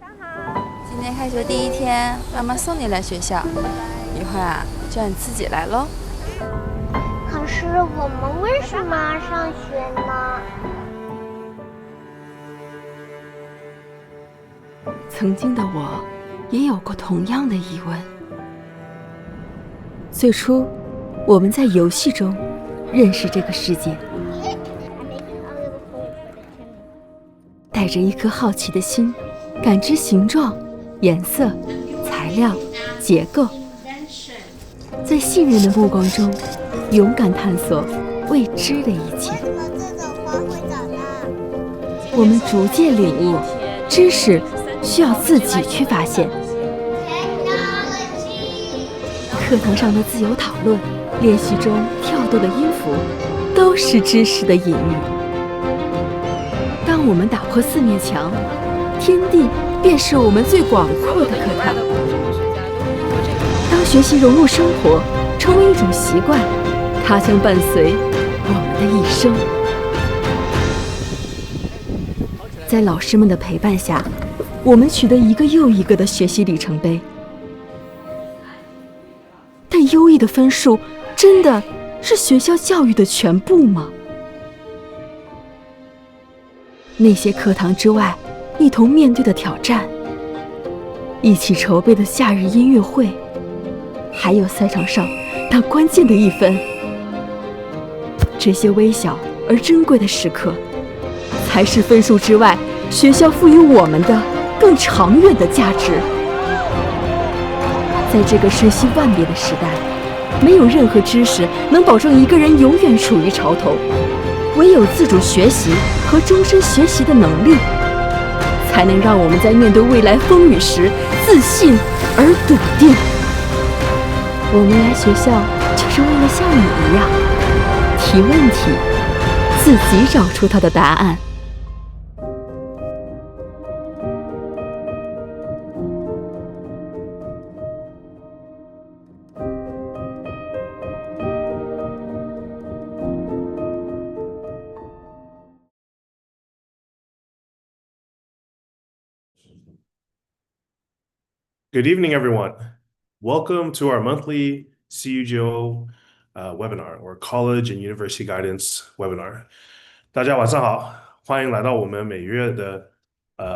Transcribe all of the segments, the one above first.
今天开学第一天，妈妈送你来学校，一会儿啊就要你自己来喽。可是我们为什么要上学呢？曾经的我也有过同样的疑问。最初，我们在游戏中认识这个世界，带着一颗好奇的心，感知形状、颜色、材料、结构，在信任的目光中，勇敢探索未知的一切。我们逐渐领悟，知识需要自己去发现。课堂上的自由讨论，练习中跳动的音符，都是知识的隐喻。当我们打破四面墙，天地便是我们最广阔的课堂。当学习融入生活，成为一种习惯，它将伴随我们的一生。在老师们的陪伴下，我们取得一个又一个的学习里程碑。但优异的分数真的是学校教育的全部吗？那些课堂之外一同面对的挑战，一起筹备的夏日音乐会，还有赛场上那关键的一分，这些微小而珍贵的时刻，才是分数之外学校赋予我们的更长远的价值。在这个瞬息万变的时代，没有任何知识能保证一个人永远处于潮头，唯有自主学习和终身学习的能力，才能让我们在面对未来风雨时自信而笃定。我们来学校就是为了像你一样提问题，自己找出它的答案。Good evening, everyone. Welcome to our monthly CUGO webinar, or College and University Guidance webinar. 大家晚上好，欢迎来到我们每月的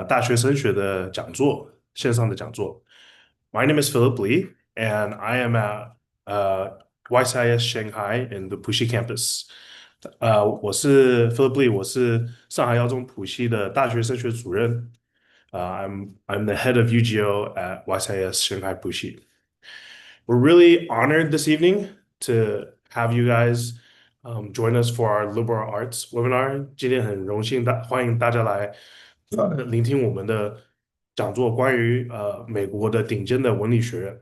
大学升学的讲座，线上的讲座。My name is Philip Lee, and I am at YCYS Shanghai in the Puxi campus. 我是 Philip Lee， 我是上海耀中浦西的大学升学主任。I'm the head of UGO at YCYS Shanghai Puxi. We're really honored this evening to have you guys join us for our liberal arts webinar. 今天很荣幸欢迎大家来聆听我们的讲座，关于美国的顶尖的文理学院。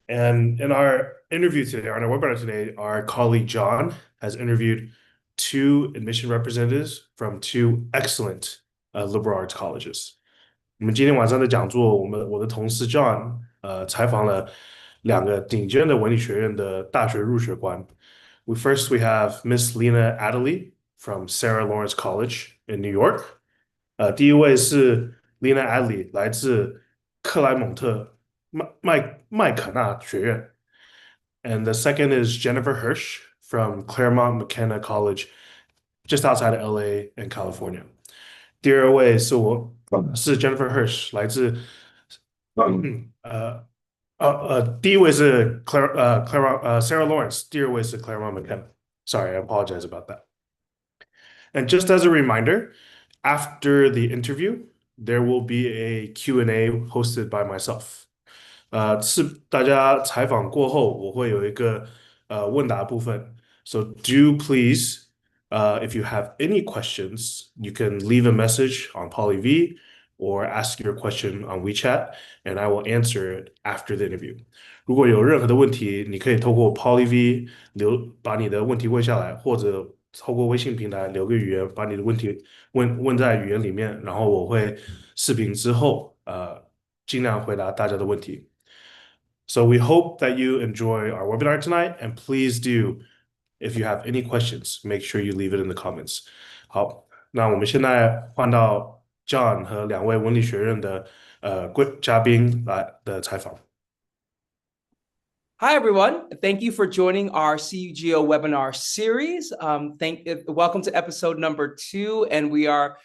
And in our interview today, on our webinar today, our colleague John has interviewed 2 admission representatives from 2 excellent liberal arts colleges. 我们今天晚上的讲座，我的同事 John 采访了2个顶尖的文理学院的大学入学官。First we have Ms Lena Adely from Sarah Lawrence College in New York. 第一位是 Lena Adely， 来自克莱蒙特麦肯纳学院。And the second is Jennifer Hirsch from Claremont McKenna College, just outside of LA in California. 第二位是Jennifer Hirsch， 来自第一位是Sarah Lawrence， 第二位是 Claremont McKenna. Sorry, I apologize about that. And just as a reminder, after the interview, there will be a Q&A hosted by myself. 是大家采访过后，我会有一个问答部分。So do please, if you have any questions, you can leave a message on PolyV or ask your question on WeChat, and I will answer it after the interview. 如果有任何的问题，你可以透过 PolyV 把你的问题问下来，或者透过微信平台留个语言，把你的问题问在语言里面，然后我会视频之后尽量回答大家的问题。So we hope that you enjoy our webinar tonight, and please do, if you have any questions, make sure you leave it in the comments. 好，那我们现在换到 John 和两位文理学院的嘉宾来的采访。Hi, everyone. Thank you for joining our CUGO webinar series. Welcome to episode number 2, and we are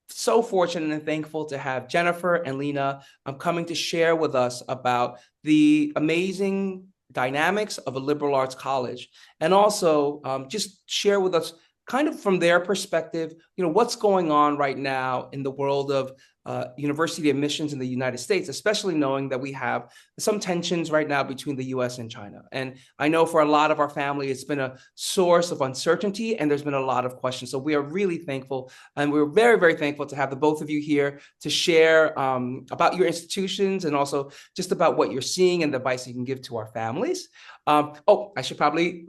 so fortunate and thankful to have Jennifer and Lena coming to share with us about the amazing dynamics of a liberal arts college, and also just share with us kind of from their perspective, what's going on right now in the world of university admissions in the United States, especially knowing that we have some tensions right now between the US and China. And I know for a lot of our family, it's been a source of uncertainty, and there's been a lot of questions. So we are really thankful, and we're very, very thankful to have the both of you here to share about your institutions and also just about what you're seeing and the advice you can give to our families. I should probably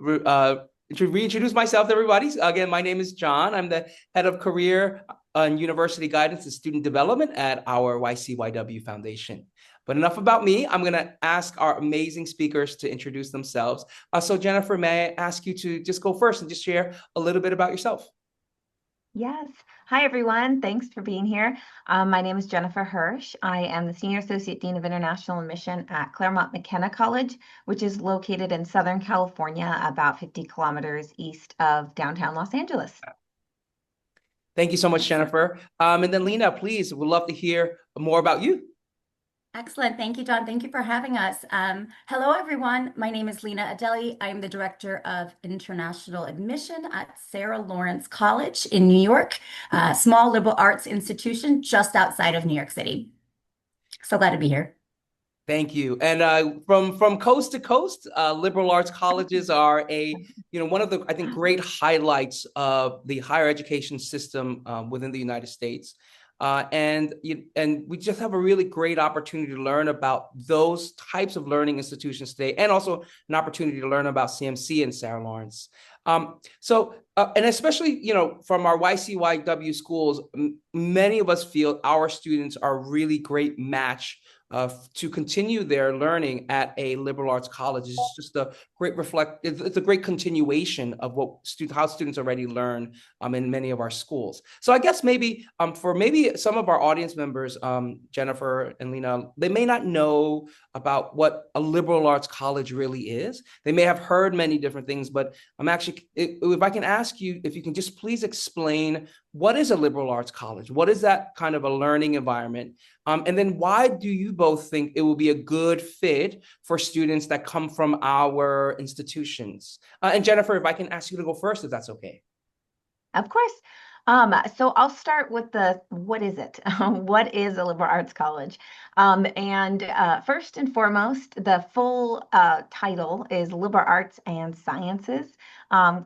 to reintroduce myself to everybody. Again, my name is John. I'm the head of career and university guidance and student development at our YCYW Foundation. But enough about me. I'm going to ask our amazing speakers to introduce themselves. So Jennifer, may I ask you to just go first and just share a little bit about yourself? Yes. Hi, everyone. Thanks for being here. My name is Jennifer Hirsch. I am the Senior Associate Dean of International Admission at Claremont McKenna College, which is located in Southern California, about 50 kilometers east of downtown Los Angeles. Thank you so much, Jennifer. And then Lena, please, we'd love to hear more about you. Excellent. Thank you, John. Thank you for having us. Hello, everyone. My name is Lena Adely. I'm the Director of International Admission at Sarah Lawrence College in New York, a small liberal arts institution just outside of New York City. So glad to be here. Thank you. And from coast to coast, liberal arts colleges are one of the, I think, great highlights of the higher education system within the United States. And we just have a really great opportunity to learn about those types of learning institutions today, and also an opportunity to learn about CMC and Sarah Lawrence. And especially, from our YCYW schools, many of us feel our students are a really great match to continue their learning at a liberal arts college. It's just a great it's a great continuation of how students already learn in many of our schools. So I guess maybe for some of our audience members, Jennifer and Lena, they may not know about what a liberal arts college really is. They may have heard many different things, but if I can ask you, if you can just please explain, what is a liberal arts college? What is that kind of a learning environment? And then why do you both think it will be a good fit for students that come from our institutions? And Jennifer, if I can ask you to go first, if that's okay. Of course. So I'll start with what is it? What is a liberal arts college? First and foremost, the full title is Liberal Arts and Sciences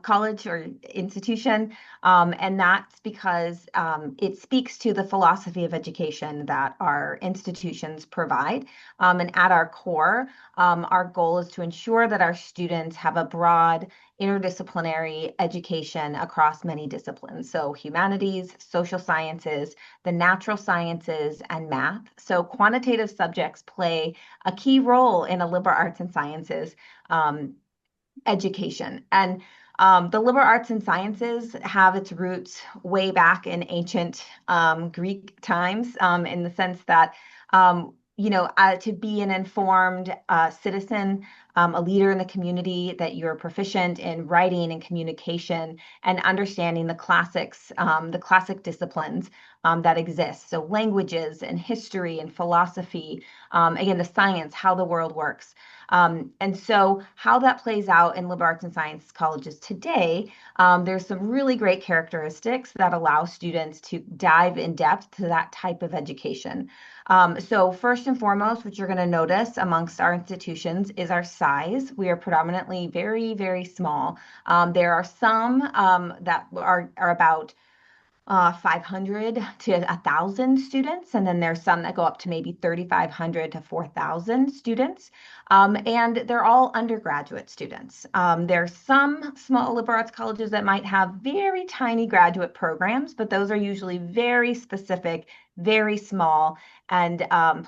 College or institution. And that's because it speaks to the philosophy of education that our institutions provide. And at our core, our goal is to ensure that our students have a broad interdisciplinary education across many disciplines. So humanities, social sciences, the natural sciences, and math. So quantitative subjects play a key role in a liberal arts and sciences education. And the liberal arts and sciences have its roots way back in ancient Greek times, in the sense that to be an informed citizen, a leader in the community, that you're proficient in writing and communication and understanding the classics, the classic disciplines that exist. So languages and history and philosophy, again, the science, how the world works. And so how that plays out in liberal arts and science colleges today, there's some really great characteristics that allow students to dive in depth to that type of education. So first and foremost, what you're going to notice amongst our institutions is our size. We are predominantly very, very small. There are some that are about 500 to 1,000 students, and then there's some that go up to maybe 3,500 to 4,000 students, and they're all undergraduate students. There's some small liberal arts colleges that might have very tiny graduate programs, but those are usually very specific, very small, and the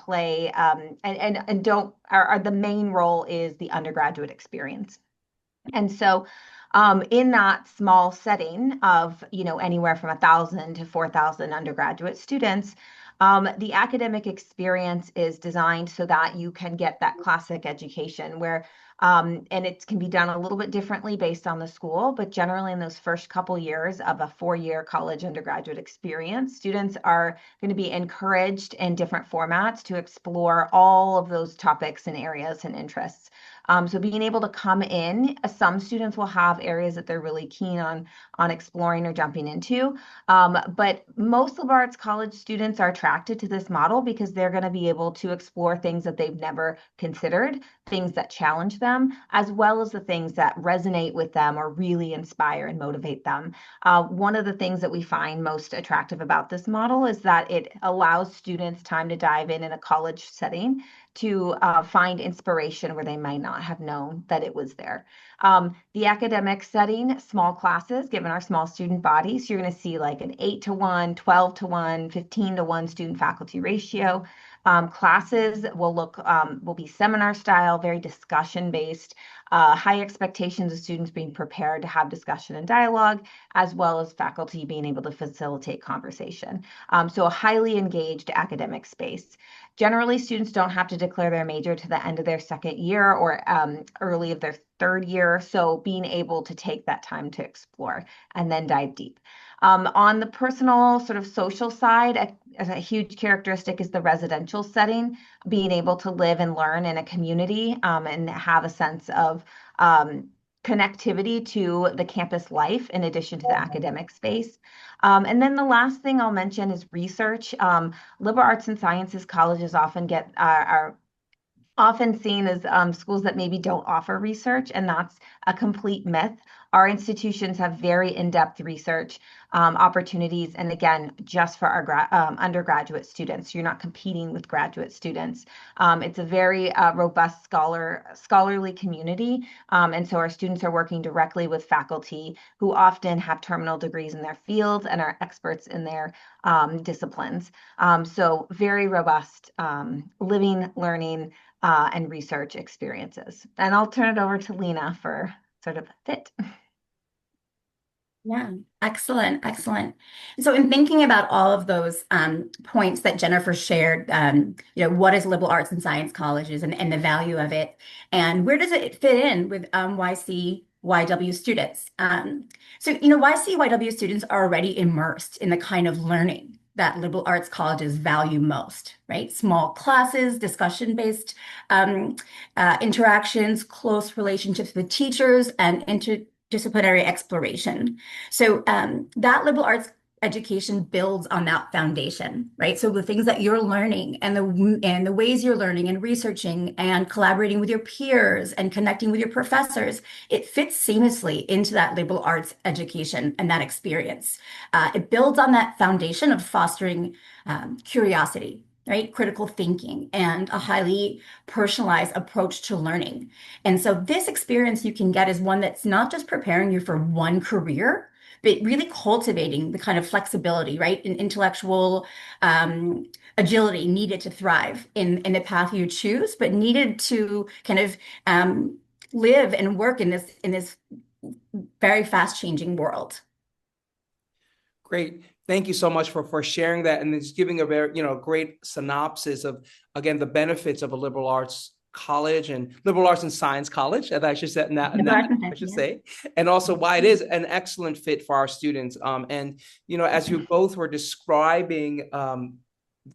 main role is the undergraduate experience. And so In that small setting of, anywhere from 1,000 to 4,000 undergraduate students, the academic experience is designed so that you can get that classic education where, and it can be done a little bit differently based on the school, but generally in those first couple years of a 4-year college undergraduate experience, students are going to be encouraged in different formats to explore all of those topics and areas and interests. So being able to come in, some students will have areas that they're really keen on exploring or jumping into. But most liberal arts college students are attracted to this model because they're going to be able to explore things that they've never considered, things that challenge them, as well as the things that resonate with them or really inspire and motivate them. One of the things that we find most attractive about this model is that it allows students time to dive in a college setting to find inspiration where they might not have known that it was there. The academic setting, small classes, given our small student bodies, you're going to see like an 8-to-1, 12-to-1, 15-to-1 student faculty ratio. Classes will be seminar style, very discussion based, high expectations of students being prepared to have discussion and dialogue, as well as faculty being able to facilitate conversation. So a highly engaged academic space. Generally, students don't have to declare their major to the end of their second year or early of their third year. So being able to take that time to explore and then dive deep. On the personal sort of social side, a huge characteristic is the residential setting, being able to live and learn in a community and have a sense of connectivity to the campus life in addition to the academic space. And then the last thing I'll mention is research. Liberal arts and sciences colleges often are often seen as schools that maybe don't offer research, and that's a complete myth. Our institutions have very in-depth research opportunities, and again, just for our undergraduate students. You're not competing with graduate students. It's a very robust scholarly community, and so our students are working directly with faculty who often have terminal degrees in their fields and are experts in their disciplines. So very robust living, learning, and research experiences. And I'll turn it over to Lena for sort of fit. Yeah, excellent, excellent. So in thinking about all of those points that Jennifer shared, what is liberal arts and science colleges and the value of it, and where does it fit in with YCYW students? So, YCYW students are already immersed in the kind of learning that liberal arts colleges value most, right? Small classes, discussion-based interactions, close relationships with teachers, and interdisciplinary exploration. So that liberal arts education builds on that foundation, right? So the things that you're learning and the ways you're learning and researching and collaborating with your peers and connecting with your professors, it fits seamlessly into that liberal arts education and that experience. It builds on that foundation of fostering curiosity, right? Critical thinking and a highly personalized approach to learning. And so this experience you can get is one that's not just preparing you for one career, but really cultivating the kind of flexibility, right, and intellectual agility needed to thrive in the path you choose, but needed to kind of live and work in this very fast-changing world. Great. Thank you so much for sharing that and just giving a very, great synopsis of, again, the benefits of a liberal arts college and liberal arts and science college, as I should say, I should say, and also why it is an excellent fit for our students. And, as you both were describing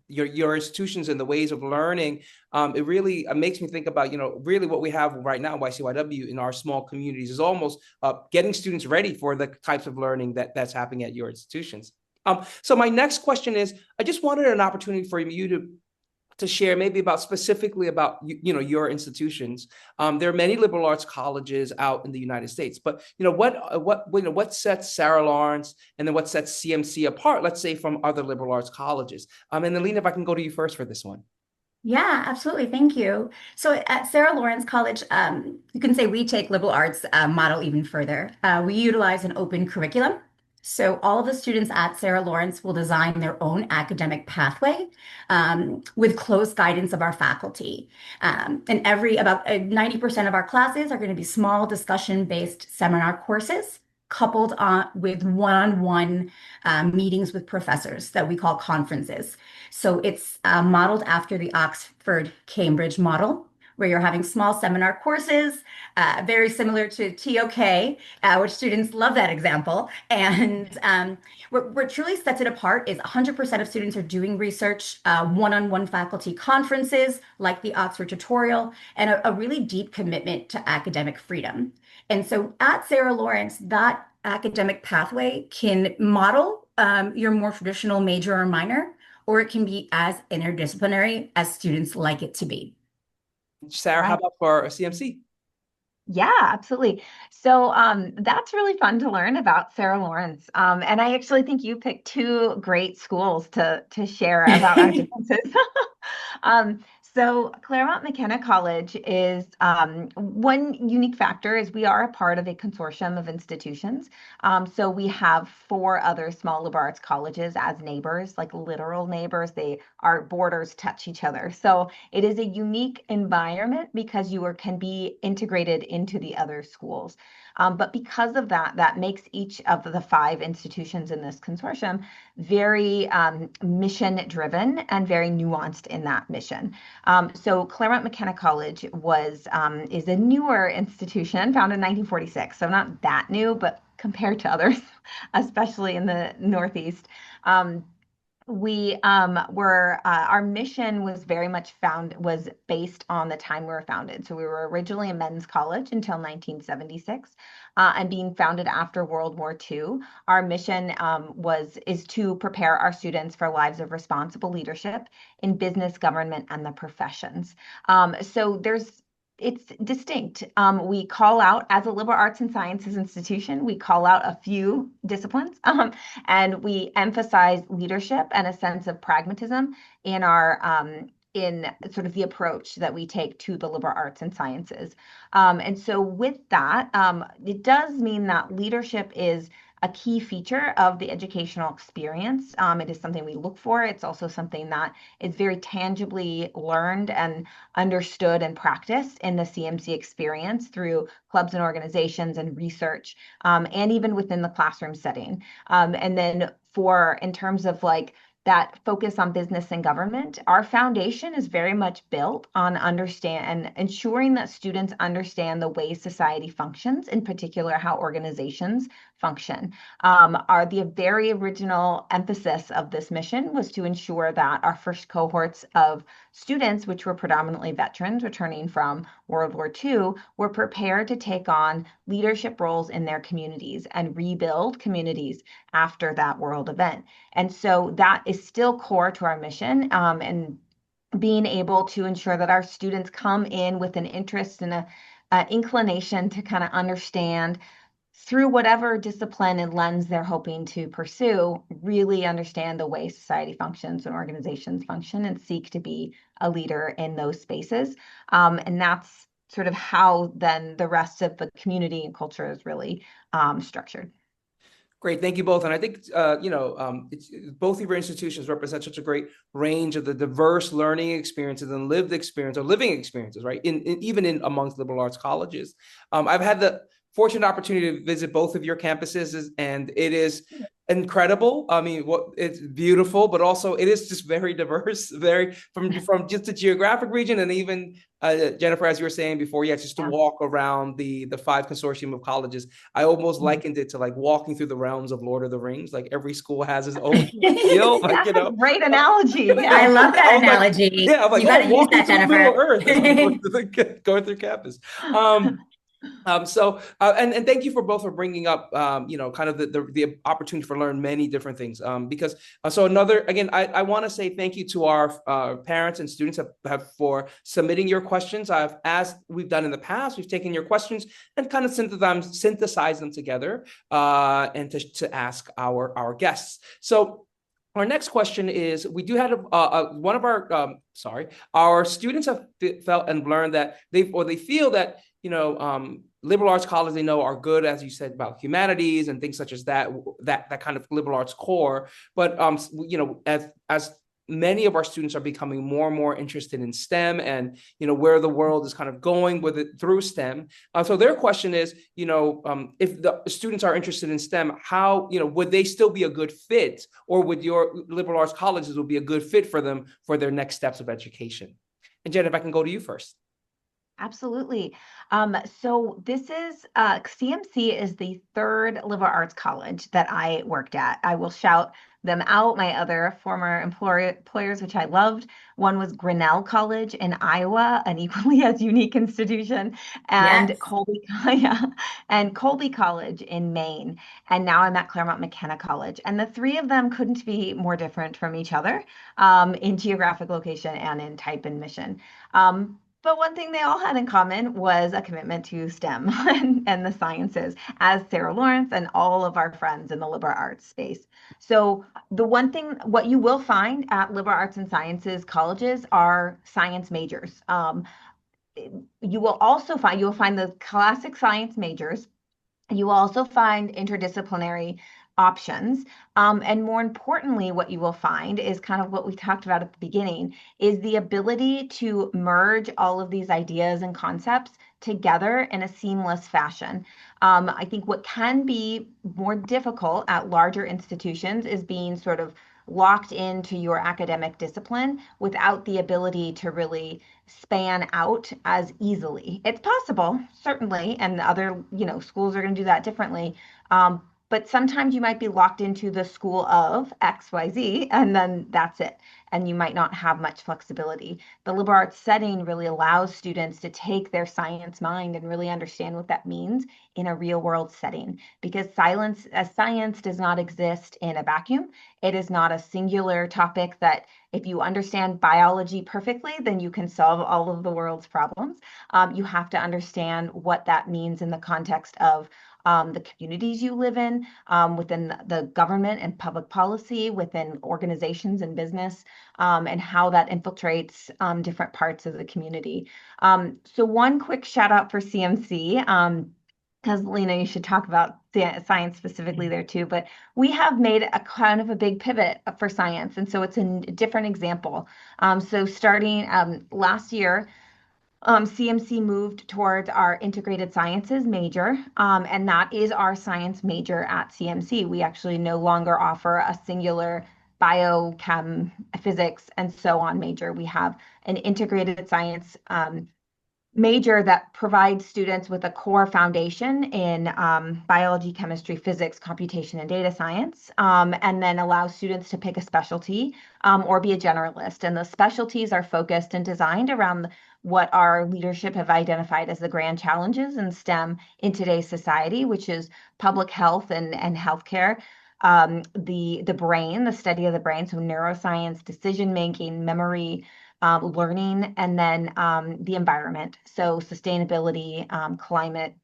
your institutions and the ways of learning, it really makes me think about, really what we have right now, YCYW, in our small communities is almost getting students ready for the types of learning that's happening at your institutions. So my next question is, I just wanted an opportunity for you to share maybe specifically about your institutions. There are many liberal arts colleges out in the United States, but what sets Sarah Lawrence and then what sets CMC apart, let's say, from other liberal arts colleges? And then Lena, if I can go to you first for this one. Yeah, absolutely. Thank you. So at Sarah Lawrence College, you can say we take liberal arts model even further. We utilize an open curriculum. So all of the students at Sarah Lawrence will design their own academic pathway with close guidance of our faculty. And about 90% of our classes are going to be small discussion-based seminar courses coupled with one-on-one meetings with professors that we call conferences. So it's modeled after the Oxford-Cambridge model, where you're having small seminar courses, very similar to TOK, which students love that example. And what truly sets it apart is 100% of students are doing research, one-on-one faculty conferences like the Oxford tutorial, and a really deep commitment to academic freedom. And so at Sarah Lawrence, that academic pathway can model your more traditional major or minor, or it can be as interdisciplinary as students like it to be. Sarah, how about for CMC? Yeah, absolutely. So that's really fun to learn about Sarah Lawrence. And I actually think you picked two great schools to share about our differences. So Claremont McKenna College is one unique factor is we are a part of a consortium of institutions. So we have 4 other small liberal arts colleges as neighbors, like literal neighbors. Our borders touch each other. So it is a unique environment because you can be integrated into the other schools. But because of that, that makes each of the 5 institutions in this consortium very mission driven and very nuanced in that mission. So Claremont McKenna College is a newer institution founded in 1946. So not that new, but compared to others, especially in the Northeast, our mission was very much was based on the time we were founded. So we were originally a men's college until 1976, and being founded after World War II. Our mission is to prepare our students for lives of responsible leadership in business, government, and the professions. So it's distinct. We call out, as a liberal arts and sciences institution, we call out a few disciplines, and we emphasize leadership and a sense of pragmatism in sort of the approach that we take to the liberal arts and sciences. And so with that, it does mean that leadership is a key feature of the educational experience. It is something we look for. It's also something that is very tangibly learned and understood and practiced in the CMC experience through clubs and organizations and research, and even within the classroom setting. And then in terms of that focus on business and government, our foundation is very much built on ensuring that students understand the way society functions, in particular how organizations function. The very original emphasis of this mission was to ensure that our first cohorts of students, which were predominantly veterans returning from World War II, were prepared to take on leadership roles in their communities and rebuild communities after that world event. And so that is still core to our mission, and being able to ensure that our students come in with an interest and an inclination to kind of understand through whatever discipline and lens they're hoping to pursue, really understand the way society functions and organizations function and seek to be a leader in those spaces. And that's sort of how then the rest of the community and culture is really structured. Great, thank you both. And I think, both of your institutions represent such a great range of the diverse learning experiences and lived experience or living experiences, right? Even amongst liberal arts colleges. I've had the fortunate opportunity to visit both of your campuses, and it is incredible. I mean, it's beautiful, but also it is just very diverse, very from just the geographic region, and even Jennifer, as you were saying before, just to walk around the 5 consortium of colleges. I almost likened it to like walking through the realms of Lord of the Rings. Like every school has its own feel. That's a great analogy. I love that analogy. I'm like, you got to use that, Jennifer. Middle Earth going through campus. And thank you for both for bringing up, kind of the opportunity for learn many different things. Because again, I want to say thank you to our parents and students for submitting your questions. As we've done in the past, we've taken your questions and kind of synthesized them together and to ask our guests. So our next question is, we do have one of our students have felt and learned that they feel that liberal arts colleges, they know, are good, as you said, about humanities and things such as that kind of liberal arts core. But as many of our students are becoming more and more interested in STEM and where the world is kind of going with it through STEM. So their question is, if the students are interested in STEM, how would they still be a good fit, or would your liberal arts colleges would be a good fit for them for their next steps of education? And Jen, if I can go to you first. Absolutely. So this is CMC is the third liberal arts college that I worked at. I will shout them out, my other former employers, which I loved. One was Grinnell College in Iowa, an equally as unique institution, and Yes. Colby College in Maine. And now I'm at Claremont McKenna College. And the three of them couldn't be more different from each other in geographic location and in type and mission. But one thing they all had in common was a commitment to STEM and the sciences, as Sarah Lawrence and all of our friends in the liberal arts space. So what you will find at liberal arts and sciences colleges are science majors. You will find the classic science majors. You will also find interdisciplinary options. And more importantly, what you will find is kind of what we talked about at the beginning, is the ability to merge all of these ideas and concepts together in a seamless fashion. I think what can be more difficult at larger institutions is being sort of locked into your academic discipline without the ability to really span out as easily. It's possible, certainly, and other schools are going to do that differently. But sometimes you might be locked into the school of XYZ, and then that's it. And you might not have much flexibility. The liberal arts setting really allows students to take their science mind and really understand what that means in a real world setting, because science does not exist in a vacuum. It is not a singular topic that if you understand biology perfectly, then you can solve all of the world's problems. You have to understand what that means in the context of the communities you live in, within the government and public policy, within organizations and business, and how that infiltrates different parts of the community. So one quick shout out for CMC, because Lena, you should talk about science specifically there too, but we have made a kind of a big pivot for science. And so it's a different example. So starting last year, CMC moved towards our integrated sciences major, and that is our science major at CMC. We actually no longer offer a singular biochem, physics, and so on major. We have an integrated science major that provides students with a core foundation in biology, chemistry, physics, computation, and data science, and then allows students to pick a specialty or be a generalist. And the specialties are focused and designed around what our leadership have identified as the grand challenges in STEM in today's society, which is public health and healthcare, the brain, the study of the brain, so neuroscience, decision-making, memory, learning, and then the environment, so sustainability, climate,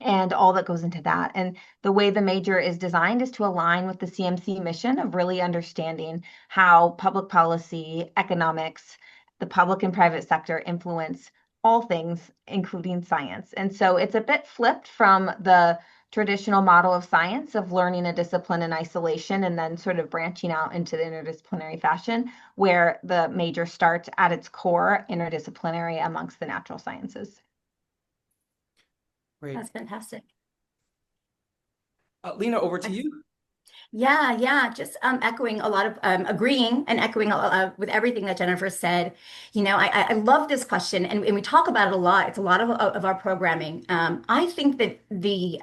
and all that goes into that. And the way the major is designed is to align with the CMC mission of really understanding how public policy, economics, the public and private sector influence all things, including science. And so it's a bit flipped from the traditional model of science of learning a discipline in isolation and then sort of branching out into the interdisciplinary fashion, where the major starts at its core interdisciplinary amongst the natural sciences. Great. That's fantastic. Lena, over to you. Yeah, just echoing a lot of agreeing and echoing with everything that Jennifer said. I love this question, and we talk about it a lot. It's a lot of our programming. I think that the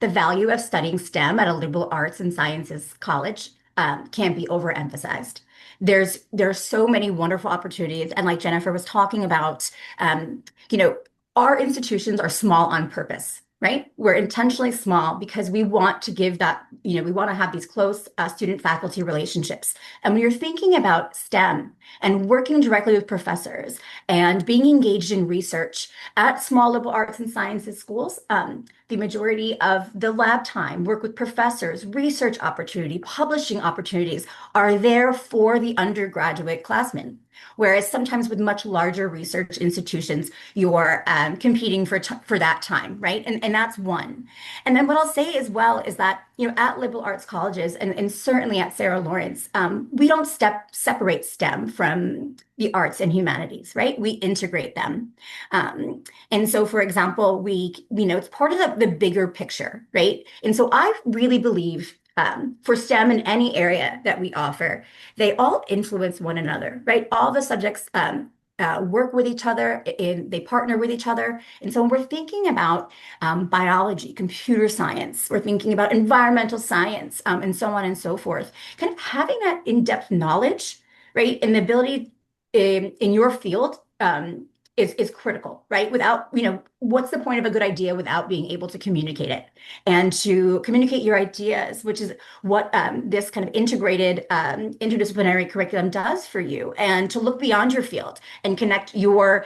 value of studying STEM at a liberal arts and sciences college can't be overemphasized. There's so many wonderful opportunities, and like Jennifer was talking about, our institutions are small on purpose. Right? We're intentionally small because we want to give that, we want to have these close student-faculty relationships. And when you're thinking about STEM and working directly with professors and being engaged in research at small liberal arts and sciences schools, the majority of the lab time, work with professors, research opportunity, publishing opportunities are there for the undergraduate classmen. Whereas sometimes with much larger research institutions, you're competing for that time, right? And that's one. And then what I'll say as well is that, at liberal arts colleges and certainly at Sarah Lawrence, we don't separate STEM from the arts and humanities, right? We integrate them. And so, for example, it's part of the bigger picture, right? And so I really believe for STEM in any area that we offer, they all influence one another, right? All the subjects work with each other, they partner with each other. And so when we're thinking about biology, computer science, we're thinking about environmental science, and so on and so forth, kind of having that in-depth knowledge, right? And the ability in your field is critical, right? Without, what's the point of a good idea without being able to communicate it and to communicate your ideas, which is what this kind of integrated interdisciplinary curriculum does for you, and to look beyond your field and connect your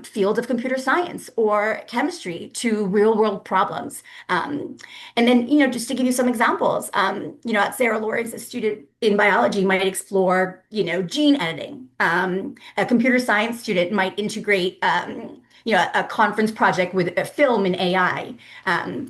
field of computer science or chemistry to real world problems. And then, just to give you some examples, at Sarah Lawrence, a student in biology might explore, gene editing. A computer science student might integrate a conference project with a film and AI.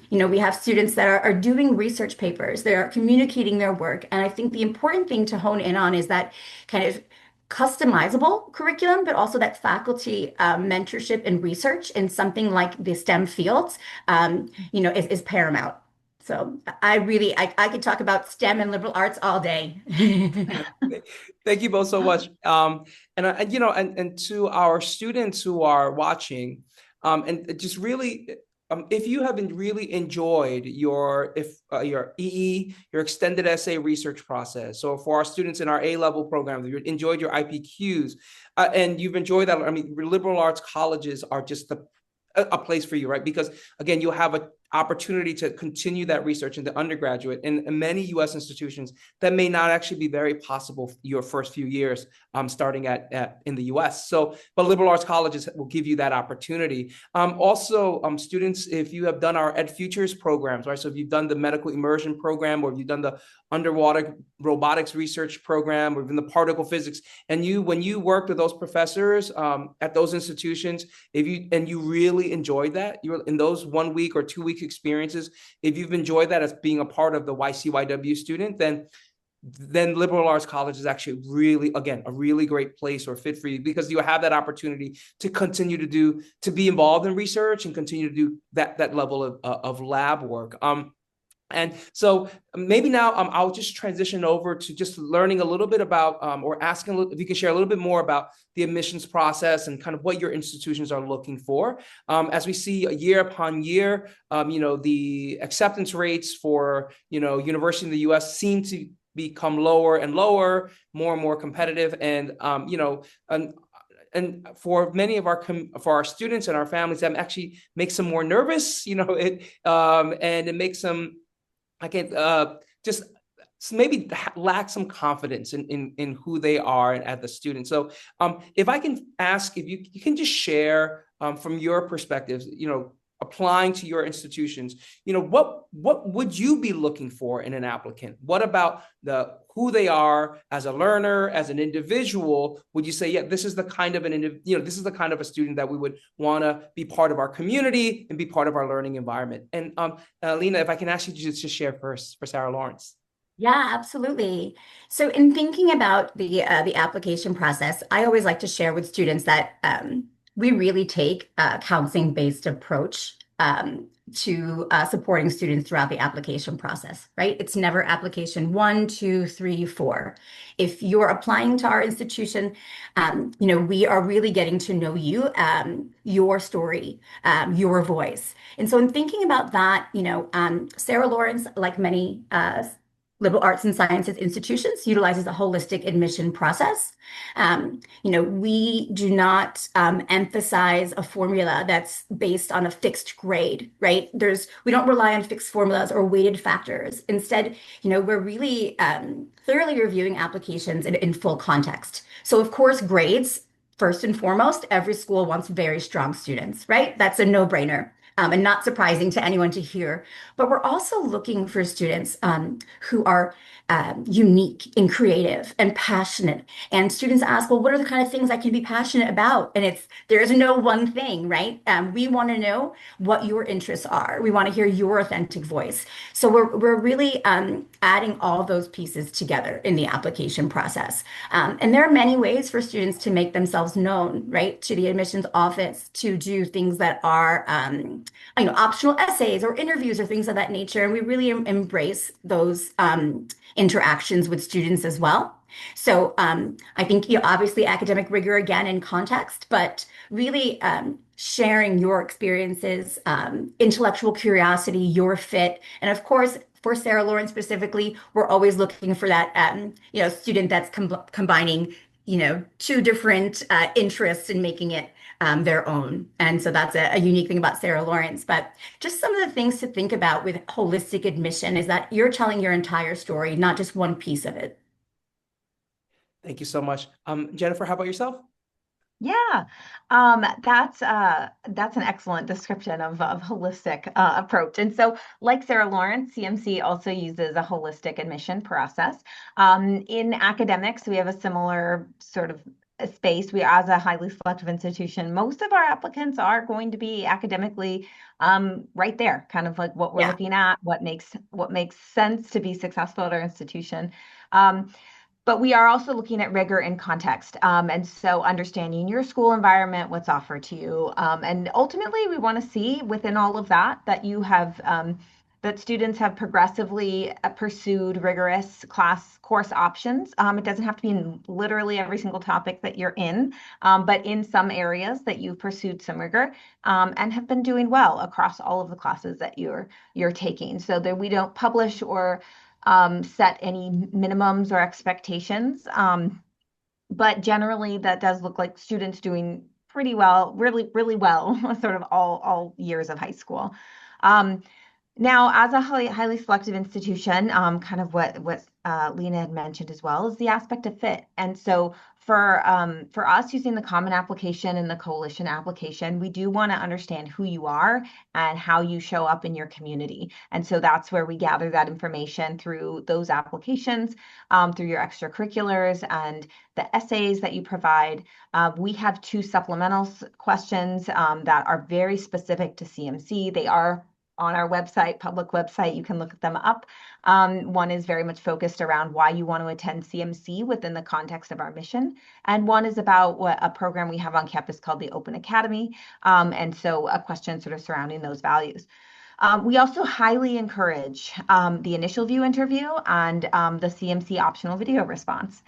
We have students that are doing research papers, they're communicating their work. And I think the important thing to hone in on is that kind of customizable curriculum, but also that faculty mentorship and research in something like the STEM fields, is paramount. So I could talk about STEM and liberal arts all day. Thank you both so much. And to our students who are watching, and just really, if you have really enjoyed your EE, your extended essay research process, so for our students in our A-level program, if you enjoyed your IPQs, and you've enjoyed that, liberal arts colleges are just a place for you, right? Because again, you'll have an opportunity to continue that research in the undergraduate in many U.S. institutions that may not actually be very possible your first few years starting in the U.S. But liberal arts colleges will give you that opportunity. Also, students, if you have done our Ed Futures programs, right? So if you've done the medical immersion program, or if you've done the underwater robotics research program, or even the particle physics, and when you worked with those professors at those institutions, and you really enjoyed that, you're in those 1 week or 2 week experiences, if you've enjoyed that as being a part of the YCYW student, then liberal arts college is actually really, again, a really great place or fit for you, because you have that opportunity to continue to be involved in research and continue to do that level of lab work. And so maybe now I'll just transition over to just learning a little bit about, or asking if you can share a little bit more about the admissions process and kind of what your institutions are looking for. As we see year upon year, the acceptance rates for, university in the US seem to become lower and lower, more and more competitive. And, and for many of our students and our families, that actually makes them more nervous, and it makes them, just maybe lack some confidence in who they are and as the student. So if I can ask, if you can just share from your perspectives, applying to your institutions, what would you be looking for in an applicant? What about who they are as a learner, as an individual? Would you say, yeah, this is the kind of this is the kind of a student that we would want to be part of our community and be part of our learning environment? And Lena, if I can ask you to just share first for Sarah Lawrence. Yeah, absolutely. So in thinking about the application process, I always like to share with students that we really take a counseling-based approach to supporting students throughout the application process, right? It's never application 1, 2, 3, 4. If you're applying to our institution, we are really getting to know you, your story, your voice. And so in thinking about that, Sarah Lawrence, like many liberal arts and sciences institutions, utilizes a holistic admission process. We do not emphasize a formula that's based on a fixed grade, right? We don't rely on fixed formulas or weighted factors. Instead, we're really thoroughly reviewing applications in full context. So of course, grades, first and foremost, every school wants very strong students, right? That's a no-brainer. and not surprising to anyone to hear. But we're also looking for students who are unique and creative and passionate. And students ask, well, what are the kind of things I can be passionate about? And there is no one thing, right? We want to know what your interests are. We want to hear your authentic voice. So we're really adding all those pieces together in the application process. And there are many ways for students to make themselves known, right, to the admissions office, to do things that are optional essays or interviews or things of that nature. And we really embrace those interactions with students as well. So I think, obviously academic rigor again in context, but really sharing your experiences, intellectual curiosity, your fit. And of course, for Sarah Lawrence specifically, we're always looking for that, student that's combining, two different interests and making it their own. And so that's a unique thing about Sarah Lawrence. But just some of the things to think about with holistic admission is that you're telling your entire story, not just one piece of it. Thank you so much. Jennifer, how about yourself? Yeah, that's an excellent description of holistic approach. And so, like Sarah Lawrence, CMC also uses a holistic admission process. In academics, we have a similar sort of space. We, as a highly selective institution, most of our applicants are going to be academically right there, kind of like what we're looking at, what makes sense to be successful at our institution. But we are also looking at rigor in context. And so understanding your school environment, what's offered to you. And ultimately, we want to see within all of that you have, that students have progressively pursued rigorous course options. It doesn't have to be in literally every single topic that you're in, but in some areas that you've pursued some rigor and have been doing well across all of the classes that you're taking. So that we don't publish or set any minimums or expectations. But generally, that does look like students doing pretty well, really, really well, sort of all years of high school. Now, as a highly selective institution, kind of what Lena had mentioned as well is the aspect of fit. And so for us using the common application and the coalition application, we do want to understand who you are and how you show up in your community. And so that's where we gather that information through those applications, through your extracurriculars and the essays that you provide. We have 2 supplemental questions that are very specific to CMC. They are on our website, public website. You can look them up. One is very much focused around why you want to attend CMC within the context of our mission. And one is about a program we have on campus called the Open Academy. And so a question sort of surrounding those values. We also highly encourage the initial view interview and the CMC optional video response.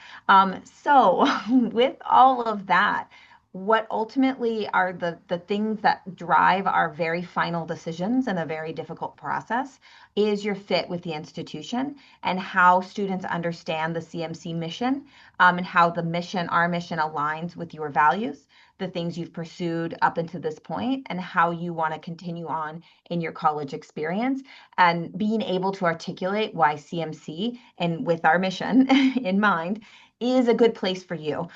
So with all of that, what ultimately are the things that drive our very final decisions in a very difficult process is your fit with the institution and how students understand the CMC mission and how our mission aligns with your values, the things you've pursued up until this point, and how you want to continue on in your college experience, and being able to articulate why CMC, and with our mission in mind, is a good place for you.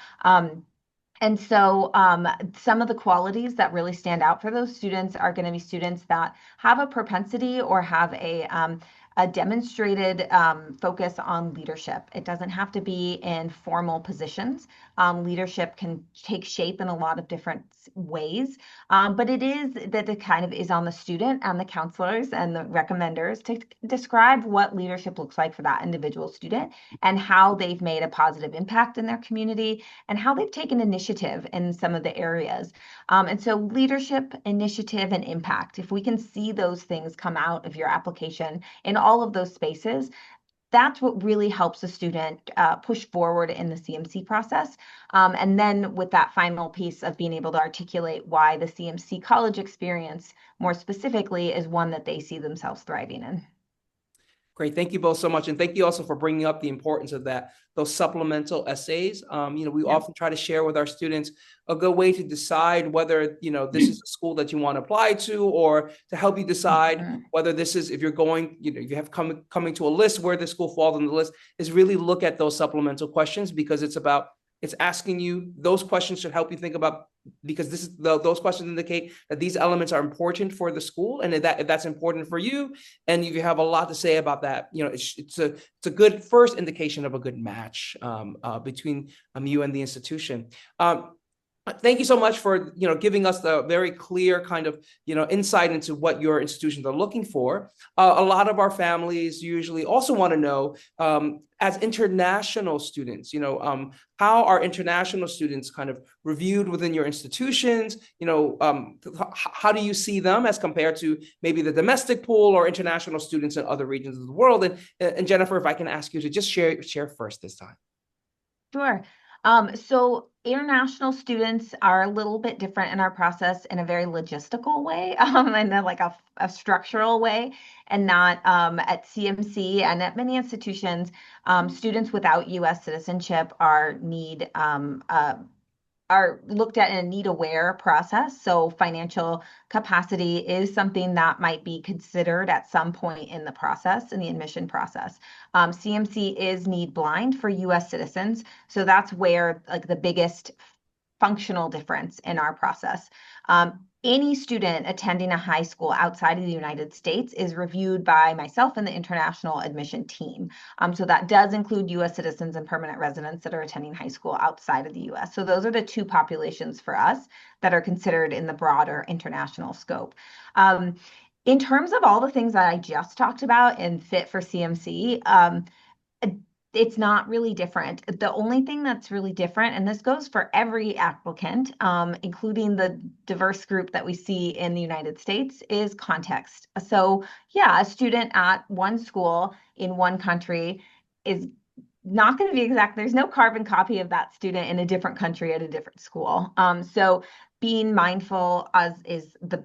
And so some of the qualities that really stand out for those students are going to be students that have a propensity or have a demonstrated focus on leadership. It doesn't have to be in formal positions. Leadership can take shape in a lot of different ways, but it is that it kind of is on the student and the counselors and the recommenders to describe what leadership looks like for that individual student and how they've made a positive impact in their community and how they've taken initiative in some of the areas. And so leadership, initiative, and impact, if we can see those things come out of your application in all of those spaces, that's what really helps a student push forward in the CMC process. And then with that final piece of being able to articulate why the CMC college experience more specifically is one that they see themselves thriving in. Great. Thank you both so much. And thank you also for bringing up the importance of those supplemental essays. We often try to share with our students a good way to decide whether, this is a school that you want to apply to, or to help you decide whether this is, if you're going, you have coming to a list where the school falls on the list, is really look at those supplemental questions, because it's about It's asking you, those questions should help you think about, because those questions indicate that these elements are important for the school, and if that's important for you, and you have a lot to say about that, it's a good first indication of a good match between you and the institution. Thank you so much for giving us the very clear kind of insight into what your institutions are looking for. A lot of our families usually also want to know, as international students, how are international students kind of reviewed within your institutions? How do you see them as compared to maybe the domestic pool or international students in other regions of the world? And Jennifer, if I can ask you to just share first this time. Sure. So international students are a little bit different in our process in a very logistical way, and then like a structural way, and not at CMC and at many institutions, students without U.S. citizenship are looked at in a need-aware process. So financial capacity is something that might be considered at some point in the process, in the admission process. CMC is need-blind for U.S. citizens. So that's where like the biggest functional difference in our process. Any student attending a high school outside of the United States is reviewed by myself and the international admission team. So that does include U.S. citizens and permanent residents that are attending high school outside of the U.S. So those are the two populations for us that are considered in the broader international scope. In terms of all the things that I just talked about and fit for CMC, it's not really different. The only thing that's really different, and this goes for every applicant, including the diverse group that we see in the United States, is context. So yeah, a student at one school in one country is not going to be exact. There's no carbon copy of that student in a different country at a different school. So being mindful is the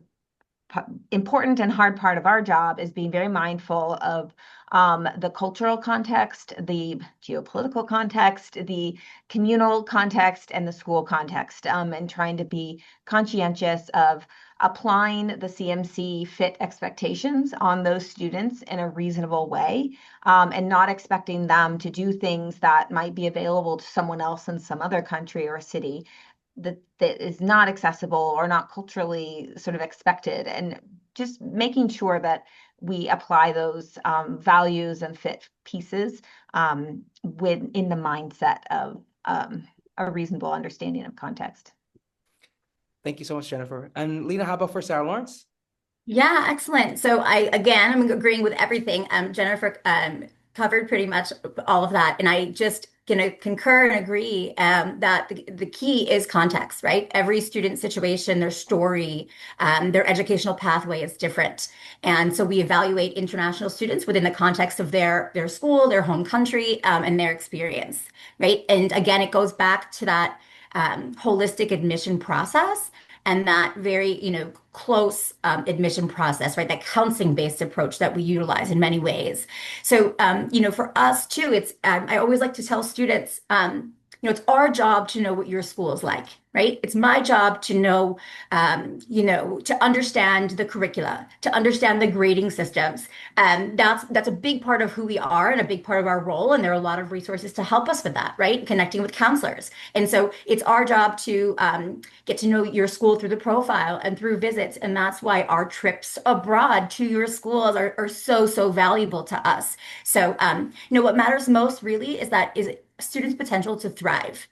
important and hard part of our job, is being very mindful of the cultural context, the geopolitical context, the communal context, and the school context, and trying to be conscientious of applying the CMC fit expectations on those students in a reasonable way, and not expecting them to do things that might be available to someone else in some other country or city that is not accessible or not culturally sort of expected, and just making sure that we apply those values and fit pieces within the mindset of a reasonable understanding of context. Thank you so much, Jennifer. And Lena, how about for Sarah Lawrence? Yeah, excellent. So I'm agreeing with everything. Jennifer covered pretty much all of that. And I just going to concur and agree that the key is context, right? Every student situation, their story, their educational pathway is different. And so we evaluate international students within the context of their school, their home country, and their experience, right? And again, it goes back to that holistic admission process and that very, close admission process, right? That counseling-based approach that we utilize in many ways. So, for us too, it's, I always like to tell students, it's our job to know what your school is like, right? It's my job to know, to understand the curricula, to understand the grading systems. And that's a big part of who we are and a big part of our role. And there are a lot of resources to help us with that, right? Connecting with counselors. And so it's our job to get to know your school through the profile and through visits. And that's why our trips abroad to your schools are so valuable to us. So, what matters most really is students' potential to thrive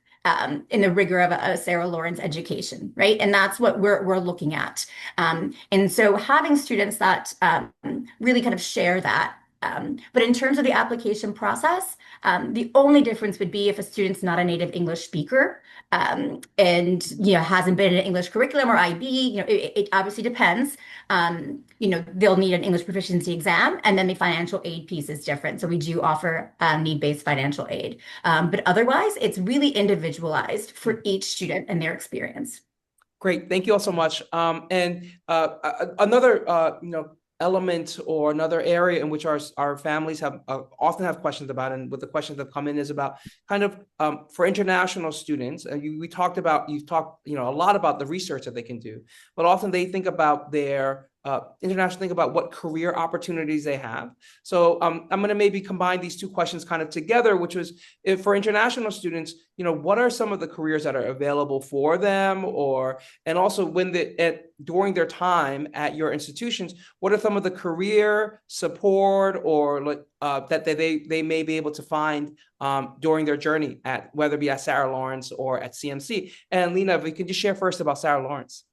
in the rigor of a Sarah Lawrence education, right? And that's what we're looking at. And so having students that really kind of share that. But in terms of the application process, the only difference would be if a student's not a native English speaker and hasn't been in an English curriculum or IB. It obviously depends. They'll need an English proficiency exam, and then the financial aid piece is different. So we do offer need-based financial aid, but otherwise it's really individualized for each student and their experience. Great, thank you all so much. And another element or another area in which our families have often have questions about, and with the questions that come in, is about kind of for international students. You've talked a lot about the research that they can do, but often they think about their international, think about what career opportunities they have. So I'm going to maybe combine these two questions kind of together, which was if for international students, what are some of the careers that are available for them, and also during their time at your institutions, what are some of the career support or that they may be able to find during their journey at whether it be at Sarah Lawrence or at CMC. And Lena, if we could just share first about Sarah Lawrence.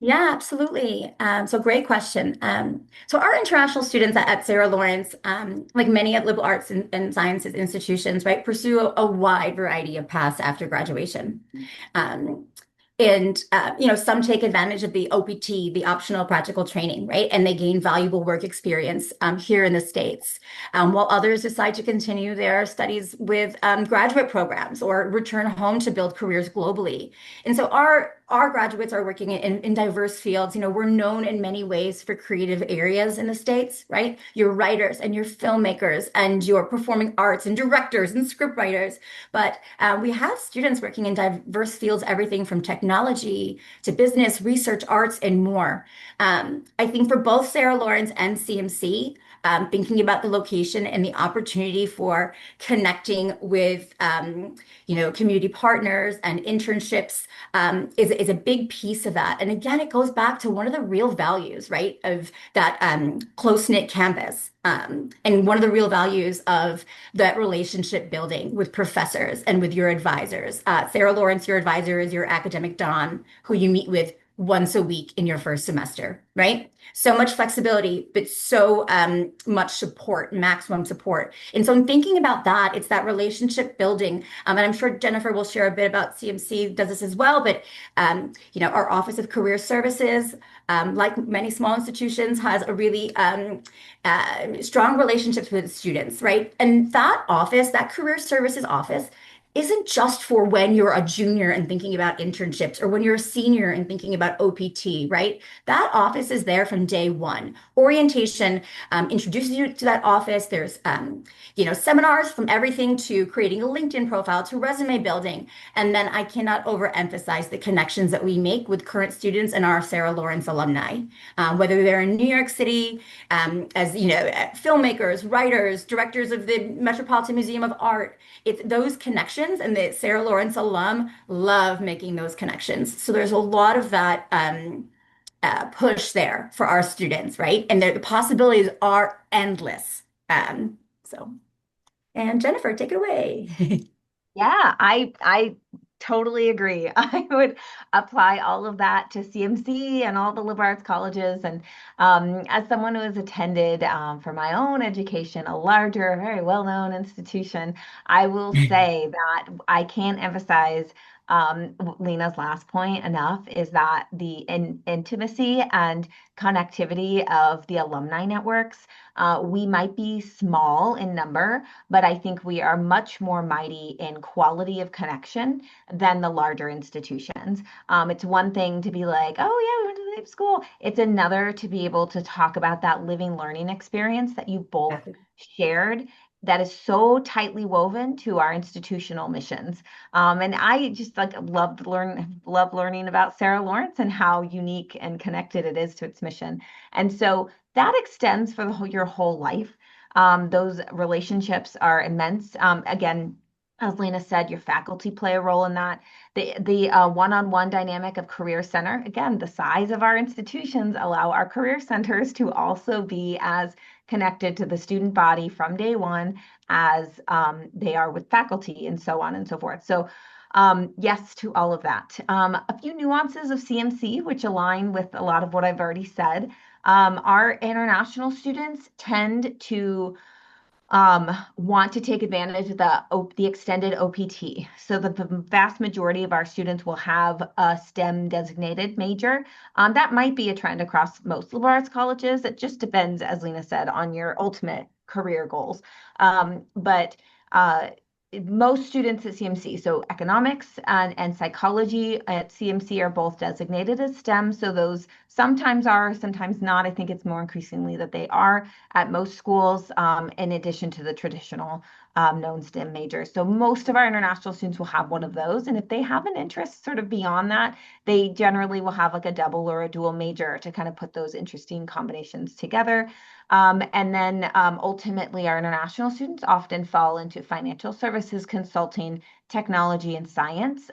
Yeah, absolutely. So great question. So our international students at Sarah Lawrence, like many at liberal arts and sciences institutions, right, pursue a wide variety of paths after graduation. And some take advantage of the OPT, the optional practical training, right? And they gain valuable work experience here in the States, while others decide to continue their studies with graduate programs or return home to build careers globally. And so our graduates are working in diverse fields. We're known in many ways for creative areas in the States, right? You're writers and you're filmmakers and you're performing arts and directors and script writers. But we have students working in diverse fields, everything from technology to business, research, arts, and more. I think for both Sarah Lawrence and CMC, thinking about the location and the opportunity for connecting with, community partners and internships is a big piece of that. And again, it goes back to one of the real values, right, of that close-knit campus. And one of the real values of that relationship building with professors and with your advisors. Sarah Lawrence, your advisor, is your academic don who you meet with once a week in your first semester, right? So much flexibility, but so much support, maximum support. And so I'm thinking about that. It's that relationship building. And I'm sure Jennifer will share a bit about CMC does this as well. But, our Office of Career Services, like many small institutions, has a really strong relationships with students, right? And that office, that Career Services office, isn't just for when you're a junior and thinking about internships or when you're a senior and thinking about OPT, right? That office is there from day one. Orientation introduces you to that office. There's, seminars from everything to creating a LinkedIn profile to resume building. And then I cannot overemphasize the connections that we make with current students and our Sarah Lawrence alumni, whether they're in New York City as, filmmakers, writers, directors of the Metropolitan Museum of Art. It's those connections, and the Sarah Lawrence alum love making those connections. So there's a lot of that push there for our students, right? And the possibilities are endless. And Jennifer, take it away. Yeah, I totally agree. I would apply all of that to CMC and all the liberal arts colleges. And as someone who has attended for my own education, a larger, very well-known institution, I will say that I can't emphasize Lena's last point enough, is that the intimacy and connectivity of the alumni networks. We might be small in number, but I think we are much more mighty in quality of connection than the larger institutions. It's one thing to be like, oh yeah, we went to the same school. It's another to be able to talk about that living learning experience that you both shared, that is so tightly woven to our institutional missions. And I just love learning about Sarah Lawrence and how unique and connected it is to its mission. And so that extends for your whole life. Those relationships are immense. Again, as Lena said, your faculty play a role in that. The one-on-one dynamic of Career Center, again, the size of our institutions allow our career centers to also be as connected to the student body from day one as they are with faculty, and so on and so forth. So yes to all of that. A few nuances of CMC, which align with a lot of what I've already said. Our international students tend to want to take advantage of the extended OPT. So the vast majority of our students will have a STEM designated major. That might be a trend across most liberal arts colleges. It just depends, as Lena said, on your ultimate career goals. But most students at CMC, so economics and psychology at CMC are both designated as STEM. So those sometimes are, sometimes not. I think it's more increasingly that they are at most schools, in addition to the traditional known STEM majors. So most of our international students will have one of those. And if they have an interest sort of beyond that, they generally will have like a double or a dual major to kind of put those interesting combinations together. And then ultimately, our international students often fall into financial services, consulting, technology, and science.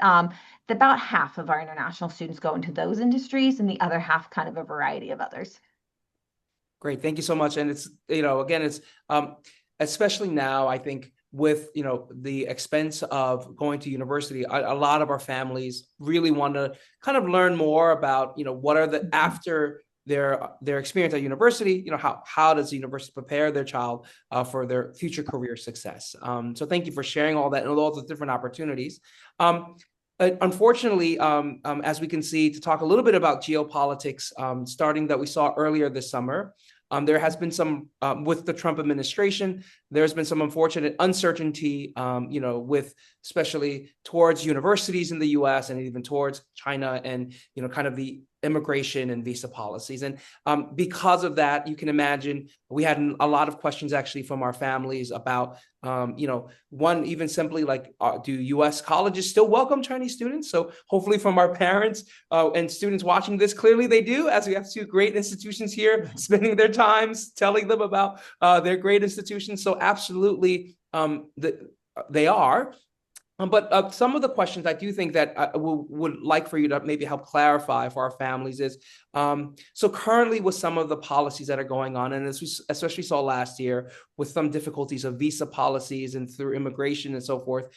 About half of our international students go into those industries, and the other half kind of a variety of others. Great, thank you so much. And it's, again, it's especially now, I think, with the expense of going to university, a lot of our families really want to kind of learn more about what are the after their experience at university, how does the university prepare their child for their future career success. So thank you for sharing all that and all the different opportunities. Unfortunately, as we can see, to talk a little bit about geopolitics, starting that we saw earlier this summer, there has been some, with the Trump administration, there's been some unfortunate uncertainty, with especially towards universities in the US and even towards China and, kind of the immigration and visa policies. And because of that, you can imagine we had a lot of questions actually from our families about, one, even simply like, do US colleges still welcome Chinese students? So hopefully from our parents and students watching this, clearly they do, as we have two great institutions here spending their times telling them about their great institutions. So absolutely they are. But some of the questions I do think that I would like for you to maybe help clarify for our families is, so currently with some of the policies that are going on, and as we especially saw last year with some difficulties of visa policies and through immigration and so forth,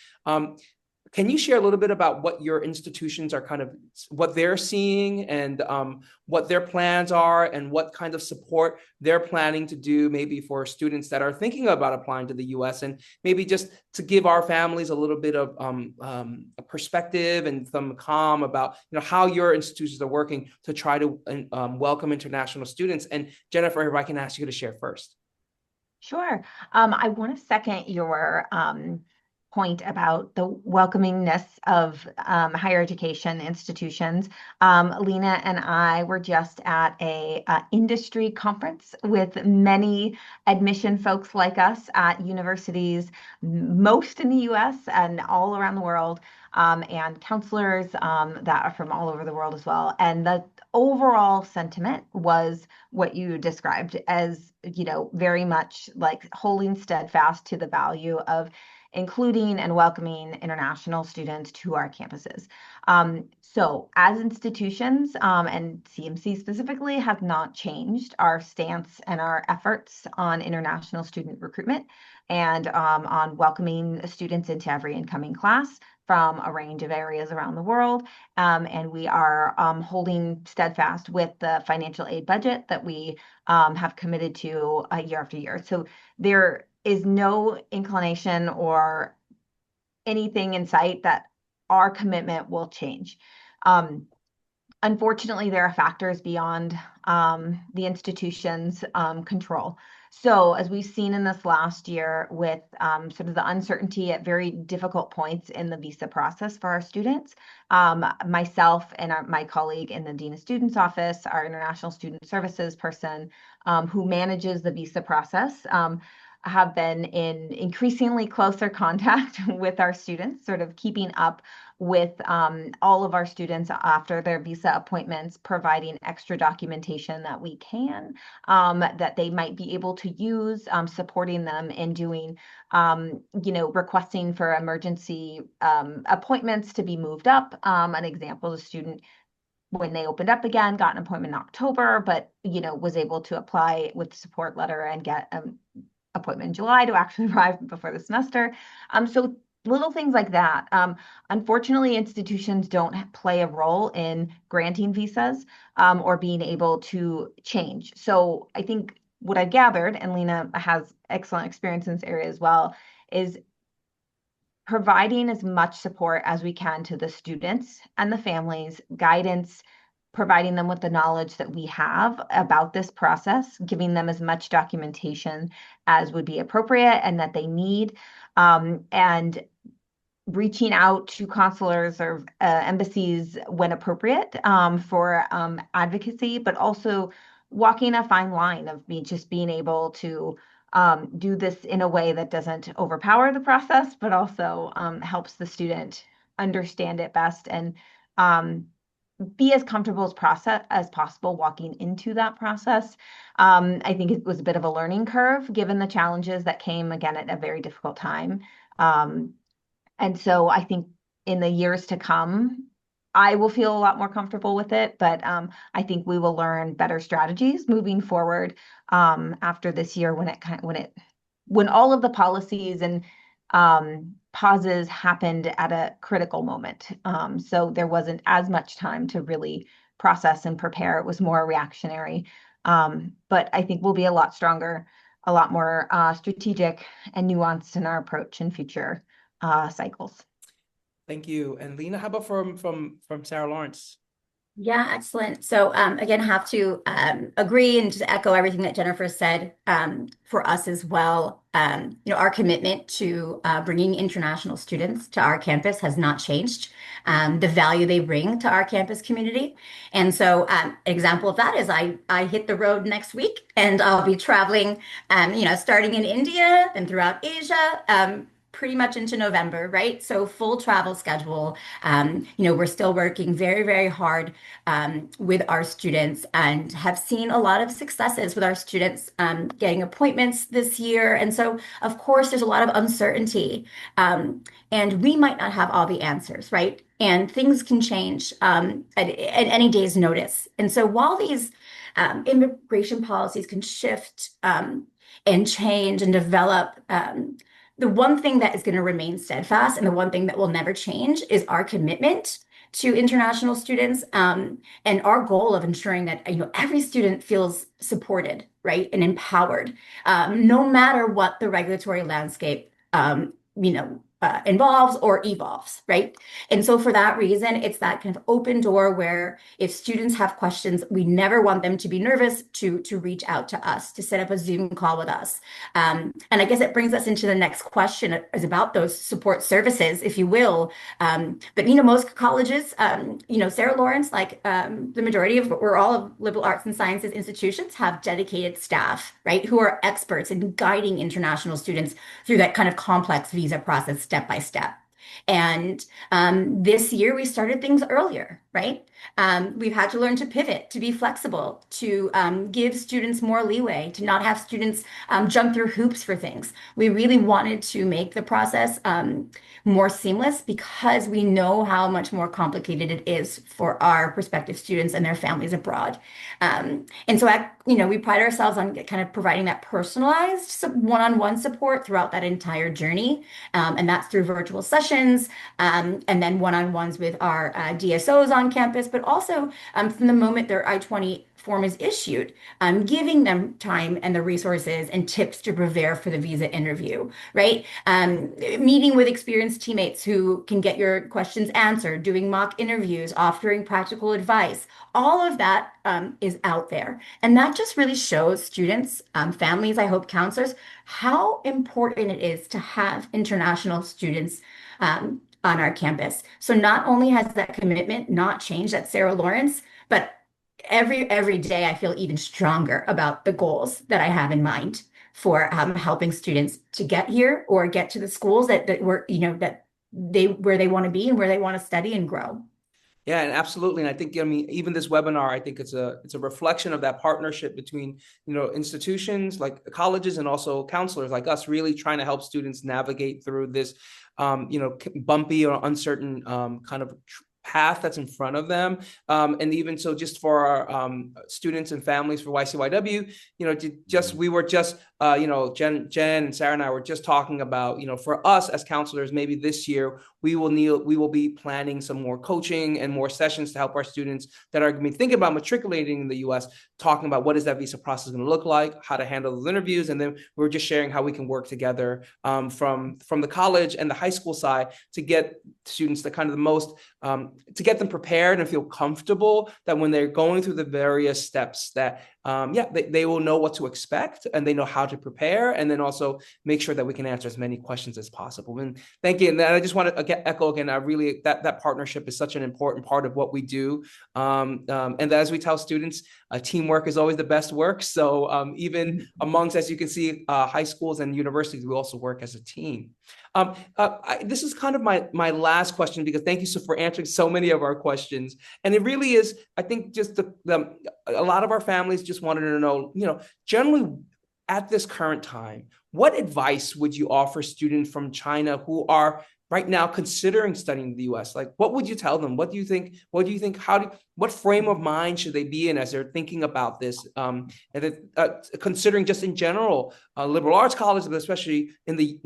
can you share a little bit about what your institutions are kind of, what they're seeing and what their plans are and what kind of support they're planning to do maybe for students that are thinking about applying to the US, and maybe just to give our families a little bit of a perspective and some calm about how your institutions are working to try to welcome international students. And Jennifer, if I can ask you to share first. Sure. I want to second your point about the welcomingness of higher education institutions. Lena and I were just at a industry conference with many admission folks like us at universities, most in the US and all around the world, and counselors that are from all over the world as well. And the overall sentiment was what you described as, very much like holding steadfast to the value of including and welcoming international students to our campuses. So as institutions, and CMC specifically, have not changed our stance and our efforts on international student recruitment and on welcoming students into every incoming class from a range of areas around the world. And we are holding steadfast with the financial aid budget that we have committed to year after year. So there is no inclination or anything in sight that our commitment will change. Unfortunately, there are factors beyond the institution's control. So as we've seen in this last year with sort of the uncertainty at very difficult points in the visa process for our students, myself and my colleague in the Dean of Students Office, our International Student Services person who manages the visa process, have been in increasingly closer contact with our students, sort of keeping up with all of our students after their visa appointments, providing extra documentation that we can, that they might be able to use, supporting them in doing, requesting for emergency appointments to be moved up. An example, the student, when they opened up again, got an appointment in October, but, was able to apply with the support letter and get appointment in July to actually arrive before the semester. So little things like that. Unfortunately, institutions don't play a role in granting visas or being able to change. So I think what I gathered, and Lena has excellent experience in this area as well, is providing as much support as we can to the students and the families, guidance, providing them with the knowledge that we have about this process, giving them as much documentation as would be appropriate and that they need, and reaching out to consulars or embassies when appropriate for advocacy, but also walking a fine line of just being able to do this in a way that doesn't overpower the process, but also helps the student understand it best and be as comfortable as possible walking into that process. I think it was a bit of a learning curve given the challenges that came again at a very difficult time. And so I think in the years to come, I will feel a lot more comfortable with it, but I think we will learn better strategies moving forward after this year when all of the policies and pauses happened at a critical moment. So there wasn't as much time to really process and prepare. It was more reactionary. But I think we'll be a lot stronger, a lot more strategic and nuanced in our approach in future cycles. Thank you. And Lena, how about from Sarah Lawrence? Yeah, excellent. So again, have to agree and just echo everything that Jennifer said for us as well. Our commitment to bringing international students to our campus has not changed. The value they bring to our campus community. And so an example of that is I hit the road next week and I'll be traveling, starting in India and throughout Asia, pretty much into November, right? So full travel schedule. We're still working very, very hard with our students and have seen a lot of successes with our students getting appointments this year. And so, of course, there's a lot of uncertainty and we might not have all the answers, right? And things can change at any day's notice. And so while these immigration policies can shift and change and develop, the one thing that is going to remain steadfast and the one thing that will never change is our commitment to international students and our goal of ensuring that every student feels supported, right, and empowered, no matter what the regulatory landscape involves or evolves, right? And so for that reason, it's that kind of open door where if students have questions, we never want them to be nervous to reach out to us, to set up a Zoom call with us. And I guess it brings us into the next question is about those support services, if you will. But most colleges, Sarah Lawrence, like the majority of, we're all of liberal arts and sciences institutions have dedicated staff, right, who are experts in guiding international students through that kind of complex visa process step by step. And this year we started things earlier, right? We've had to learn to pivot, to be flexible, to give students more leeway, to not have students jump through hoops for things. We really wanted to make the process more seamless because we know how much more complicated it is for our prospective students and their families abroad. And so, we pride ourselves on kind of providing that personalized one-on-one support throughout that entire journey. And that's through virtual sessions and then one-on-ones with our DSOs on campus, but also from the moment their I-20 form is issued, giving them time and the resources and tips to prepare for the visa interview, right? Meeting with experienced teammates who can get your questions answered, doing mock interviews, offering practical advice. All of that is out there. And that just really shows students, families, I hope counselors, how important it is to have international students on our campus. So not only has that commitment not changed at Sarah Lawrence, but every day I feel even stronger about the goals that I have in mind for helping students to get here or get to the schools that where they want to be and where they want to study and grow. Yeah, and absolutely. And I think, even this webinar, I think it's a reflection of that partnership between, institutions like colleges and also counselors like us, really trying to help students navigate through this, bumpy or uncertain kind of path that's in front of them. And even so, just for our students and families for YCYW, we were just, Jen and Sarah and I were just talking about, for us as counselors, maybe this year, we will be planning some more coaching and more sessions to help our students that are going to be thinking about matriculating in the US, talking about what is that visa process going to look like, how to handle those interviews. And then we're just sharing how we can work together from the college and the high school side to get students the kind of the most, to get them prepared and feel comfortable that when they're going through the various steps that yeah, they will know what to expect and they know how to prepare, and then also make sure that we can answer as many questions as possible. And thank you. And I just want to echo again, I really, that partnership is such an important part of what we do. And as we tell students, teamwork is always the best work. So even amongst, as you can see, high schools and universities, we also work as a team. This is kind of my last question, because thank you so for answering so many of our questions. And it really is, I think, just a lot of our families just wanted to know, generally at this current time, what advice would you offer students from China who are right now considering studying in the US? Like, what would you tell them? What do you think? What frame of mind should they be in as they're thinking about this? Considering just in general, liberal arts colleges, but especially in the,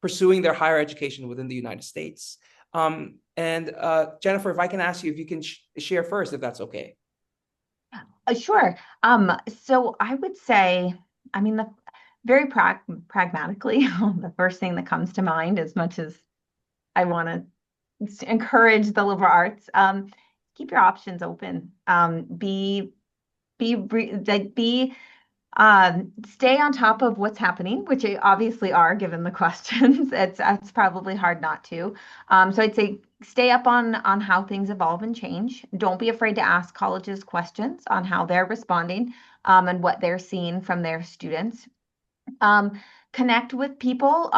pursuing their higher education within the United States. And Jennifer, if I can ask you if you can share first, if that's okay. Sure. So I would say, very pragmatically, the first thing that comes to mind, as much as I want to encourage the liberal arts, keep your options open. Stay on top of what's happening, which you obviously are given the questions. It's probably hard not to. So I'd say stay up on how things evolve and change. Don't be afraid to ask colleges questions on how they're responding and what they're seeing from their students. Connect with people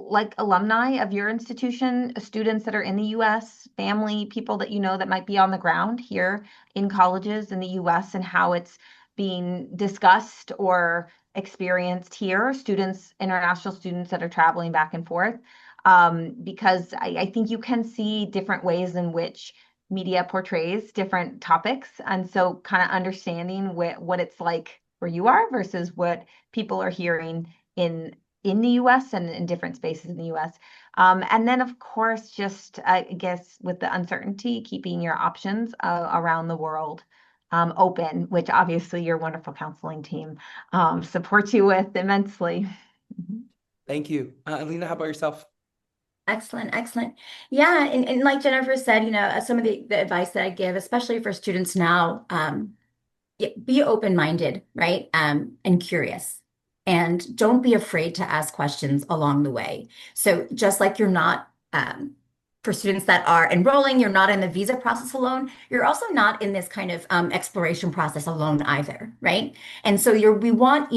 like alumni of your institution, students that are in the U.S., family, people that that might be on the ground here in colleges in the U.S. and how it's being discussed or experienced here, international students that are traveling back and forth, because I think you can see different ways in which media portrays different topics. And so kind of understanding what it's like where you are versus what people are hearing in the U.S. and in different spaces in the U.S. And then, of course, just, I guess, with the uncertainty, keeping your options around the world open, which obviously your wonderful counseling team supports you with immensely. Thank you. Lena, how about yourself? Excellent, excellent. Yeah, and like Jennifer said, some of the advice that I give, especially for students now, be open-minded, right? And curious. And don't be afraid to ask questions along the way. So just like you're not, for students that are enrolling, you're not in the visa process alone. You're also not in this kind of exploration process alone either, right? And so we want,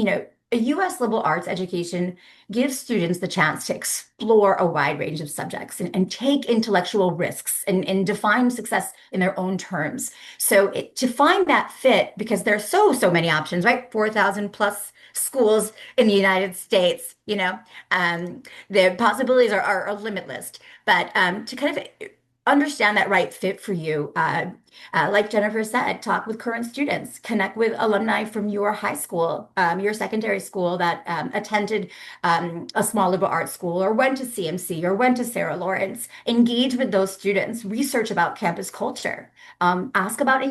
a U.S. liberal arts education gives students the chance to explore a wide range of subjects and take intellectual risks and define success in their own terms. So to find that fit, because there are so many options, right? 4,000 plus schools in the United States, the possibilities are limitless. But to kind of understand that right fit for you, like Jennifer said, talk with current students, connect with alumni from your high school, your secondary school that attended a small liberal arts school or went to CMC or went to Sarah Lawrence. Engage with those students, research about campus culture, ask about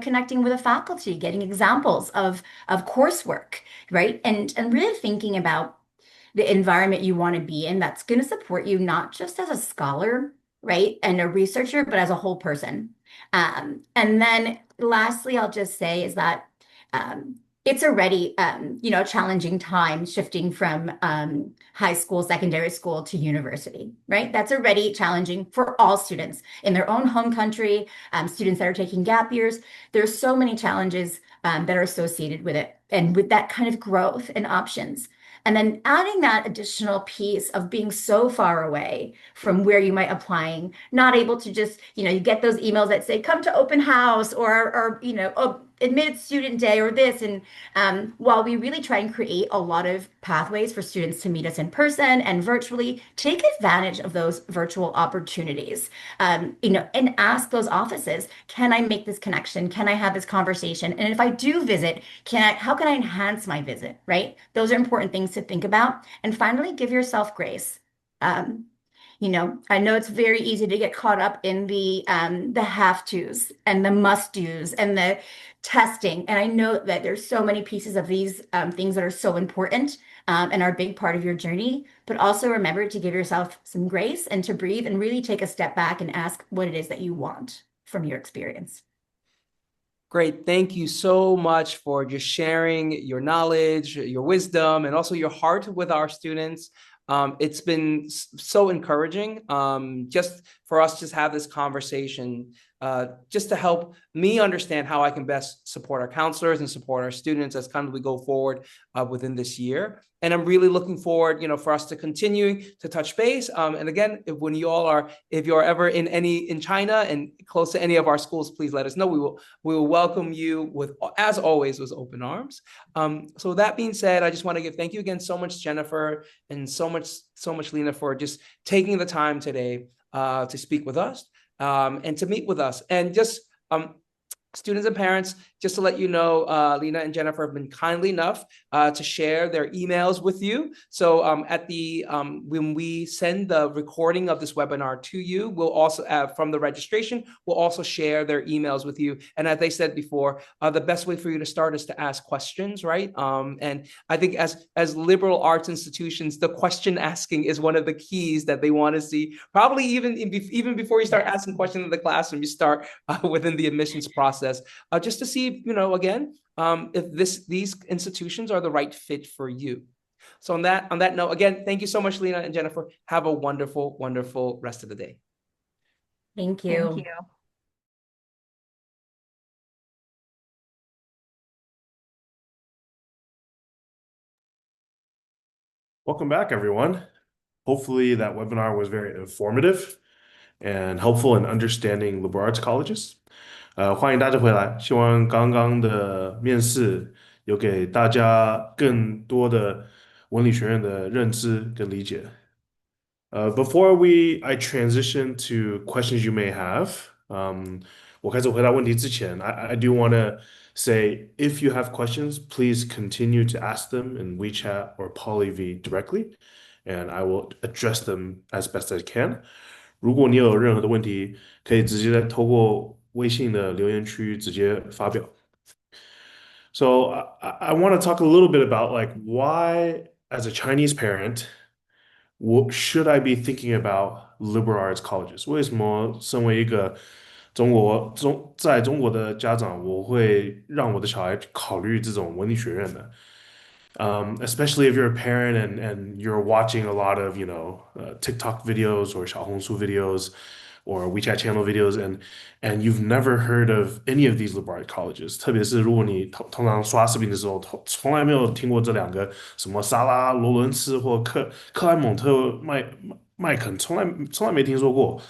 connecting with the faculty, getting examples of coursework, right? And really thinking about the environment you want to be in that's going to support you not just as a scholar, right, and a researcher, but as a whole person. And then lastly, I'll just say is that it's already, challenging time shifting from high school, secondary school to university, right? That's already challenging for all students in their own home country, students that are taking gap years. There's so many challenges that are associated with it and with that kind of growth and options. And then adding that additional piece of being so far away from where you might applying, not able to just, you get those emails that say, come to open house or admitted student day or this. And while we really try and create a lot of pathways for students to meet us in person and virtually, take advantage of those virtual opportunities, and ask those offices, can I make this connection? Can I have this conversation? And if I do visit, how can I enhance my visit, right? Those are important things to think about. And finally, give yourself grace. I know it's very easy to get caught up in the have-tos and the must-dos and the testing. And I know that there's so many pieces of these things that are so important and are a big part of your journey, but also remember to give yourself some grace and to breathe and really take a step back and ask what it is that you want from your experience. Great. Thank you so much for just sharing your knowledge, your wisdom, and also your heart with our students. It's been so encouraging just for us to have this conversation, just to help me understand how I can best support our counselors and support our students as kind of we go forward within this year. And I'm really looking forward, for us to continue to touch base. And again, if you're ever in China and close to any of our schools, please let us know. We will welcome you as always, with open arms. So that being said, I just want to give thank you again so much, Jennifer, and so much, Lena, for just taking the time today to speak with us and to meet with us. And just students and parents, just to let you know, Lena and Jennifer have been kindly enough to share their emails with you. So when we send the recording of this webinar to you, we'll also from the registration, we'll also share their emails with you. And as they said before, the best way for you to start is to ask questions, right? And I think as liberal arts institutions, the question asking is one of the keys that they want to see. Probably even before you start asking questions in the classroom, you start within the admissions process, just to see, again, if these institutions are the right fit for you. So on that note, again, thank you so much, Lena and Jennifer. Have a wonderful, wonderful rest of the day. Thank you. Thank you. Welcome back, everyone. Hopefully that webinar was very informative and helpful in understanding liberal arts colleges. 欢迎大家回来，希望刚刚的面试有给大家更多的文理学院的认知跟理解。Before I transition to questions you may have, 我开始回答问题之前, I do want to say, if you have questions, please continue to ask them in WeChat or PolyV directly, and I will address them as best as I can. 如果你有任何的问题，可以直接透过微信的留言区直接发表。So I want to talk a little bit about why, as a Chinese parent, should I be thinking about liberal arts colleges? 为什么身为一个在中国的家长，我会让我的小孩考虑这种文理学院呢？ Especially if you're a parent and you're watching a lot of, TikTok videos or 小红书 videos or WeChat channel videos and you've never heard of any of these liberal arts colleges. 特别是如果你通常刷视频的时候，从来没有听过这两个什么萨拉罗伦斯或克莱蒙特麦肯，从来没听说过。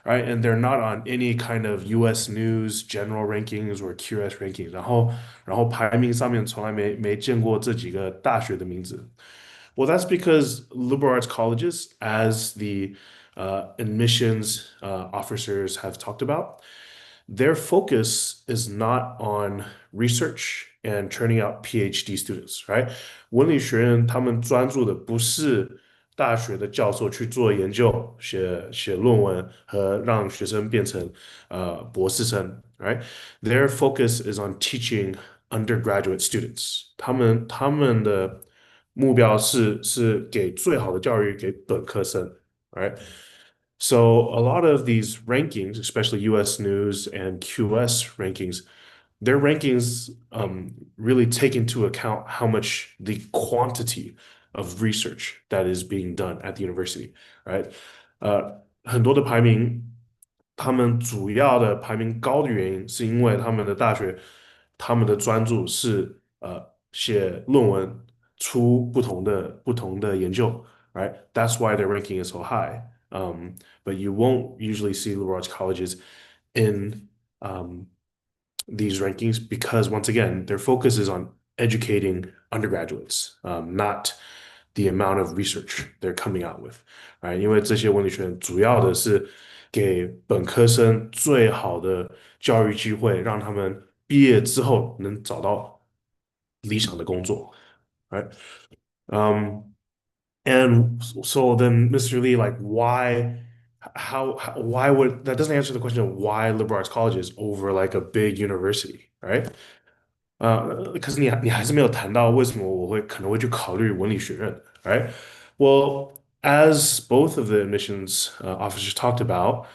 Right, and they're not on any kind of U.S. news general rankings or QS rankings. 然后排名上面从来没见过这几个大学的名字。Well, that's because liberal arts colleges, as the admissions officers have talked about, their focus is not on research and churning out PhD students, right? 文理学院他们专注的不是大学的教授去做研究、写论文和让学生变成博士生 ，right? Their focus is on teaching undergraduate students. 他们的目标是给最好的教育给本科生 ，right? So a lot of these rankings, especially U.S. News and QS rankings, their rankings really take into account how much the quantity of research that is being done at the university, right? 很多的排名，他们主要的排名高的原因，是因为他们的大学，他们的专注是写论文，出不同的研究 right? That's why their ranking is so high. But you won't usually see liberal arts colleges in these rankings because, once again, their focus is on educating undergraduates, not the amount of research they're coming out with, right? 因为这些文理学院主要的是给本科生最好的教育机会，让他们毕业之后能找到理想的工作 right? And so then, Mr. Lee, why would that doesn't answer the question of why liberal arts colleges over a big university, right? 可是你还是没有谈到为什么我可能会去考虑文理学院 right? Well, as both of the admissions officers talked about,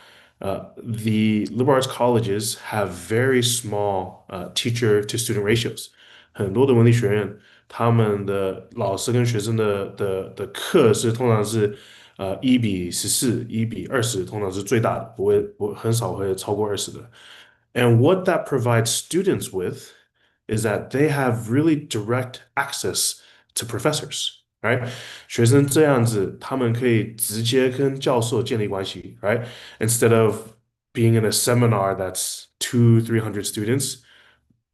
the liberal arts colleges have very small teacher to student ratios. 很多的文理学院，他们的老师跟学生的课是通常是1:14、1:20，通常是最大的，不很少会超过20的。And what that provides students with is that they have really direct access to professors. Right，学生这样子，他们可以直接跟教授建立关系，right? Instead of being in a seminar that's 200-300 students,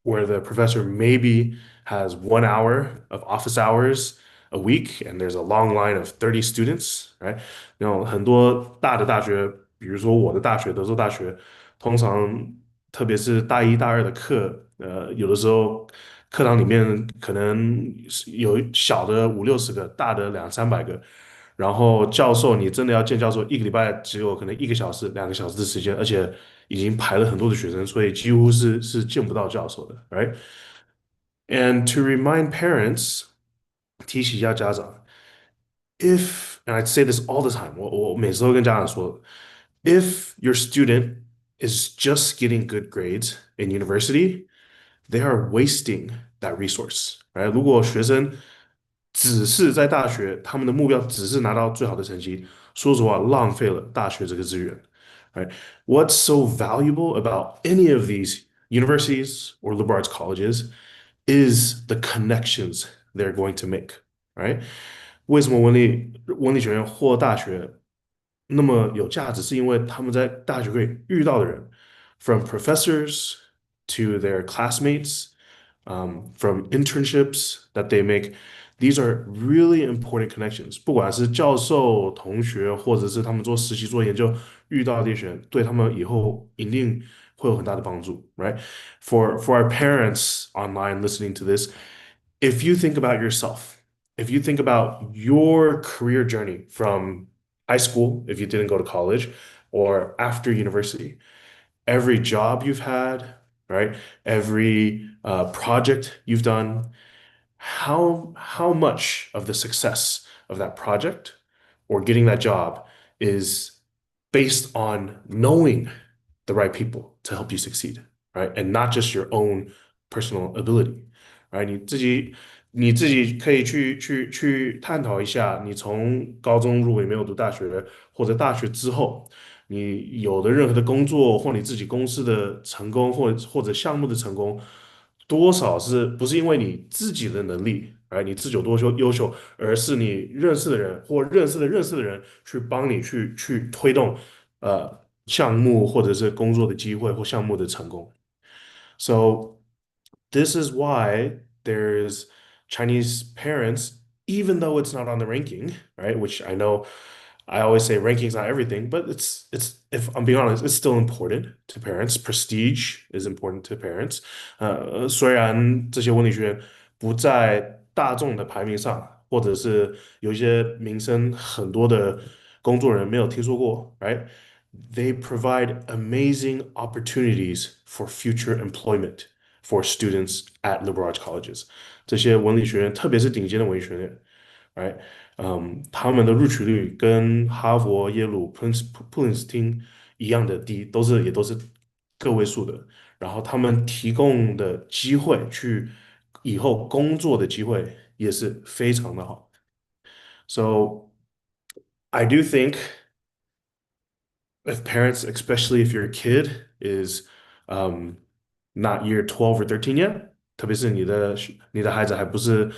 where the professor maybe has 1 hour of office hours a week, and there's a long line of 30 students, right? 那种很多大的大学，比如说我的大学，德州大学，通常特别是大一、大二的课，有的时候课堂里面可能有小的50-60个，大的200-300个。然后教授，你真的要见教授，一个礼拜只有可能1个小时、2个小时的时间，而且已经排了很多的学生，所以几乎是见不到教授的，right? And to remind parents，提醒一下家长，and I say this all the time，我每次都跟家长说，if your student is just getting good grades in university, they are wasting that resource, right? 如果学生只是在大学，他们的目标只是拿到最好的成绩，说实话，浪费了大学这个资源。Right? What's so valuable about any of these universities or liberal arts colleges is the connections they're going to make. Right? 为什么文理学院或大学那么有价值？是因为他们在大学可以遇到的人，from professors to their classmates, from internships that they make. These are really important connections. 不管是教授、同学，或者是他们做实习、做研究遇到的学员，对他们以后一定会有很大的帮助，right? For our parents online listening to this, if you think about yourself, if you think about your career journey from high school, if you didn't go to college, or after university, every job you've had, right? Every project you've done, how much of the success of that project or getting that job is based on knowing the right people to help you succeed, right? And not just your own personal ability, right? 你自己可以去探讨一下，你从高中如果你没有读大学，或者大学之后，你有的任何的工作或你自己公司的成功，或者项目的成功，多少不是因为你自己的能力，你自己有多优秀，而是你认识的人或认识的人去帮你去推动项目或者是工作的机会或项目的成功。So this is why there's Chinese parents, even though it's not on the ranking, right? Which I know I always say ranking's not everything, but it's if I'm being honest, it's still important to parents. Prestige is important to parents. 虽然这些文理学院不在大众的排名上，或者是有一些名声很多的工作人没有听说过，right? They provide amazing opportunities for future employment for students at liberal arts colleges. 这些文理学院，特别是顶尖的文理学院，right？他们的录取率跟哈佛、耶鲁、普林斯汀一样的低，也都是个位数的。然后他们提供的机会，去以后工作的机会也是非常的好。So I do think if parents, especially if your kid is not year 12 or 13 yet, 特别是你的孩子还不是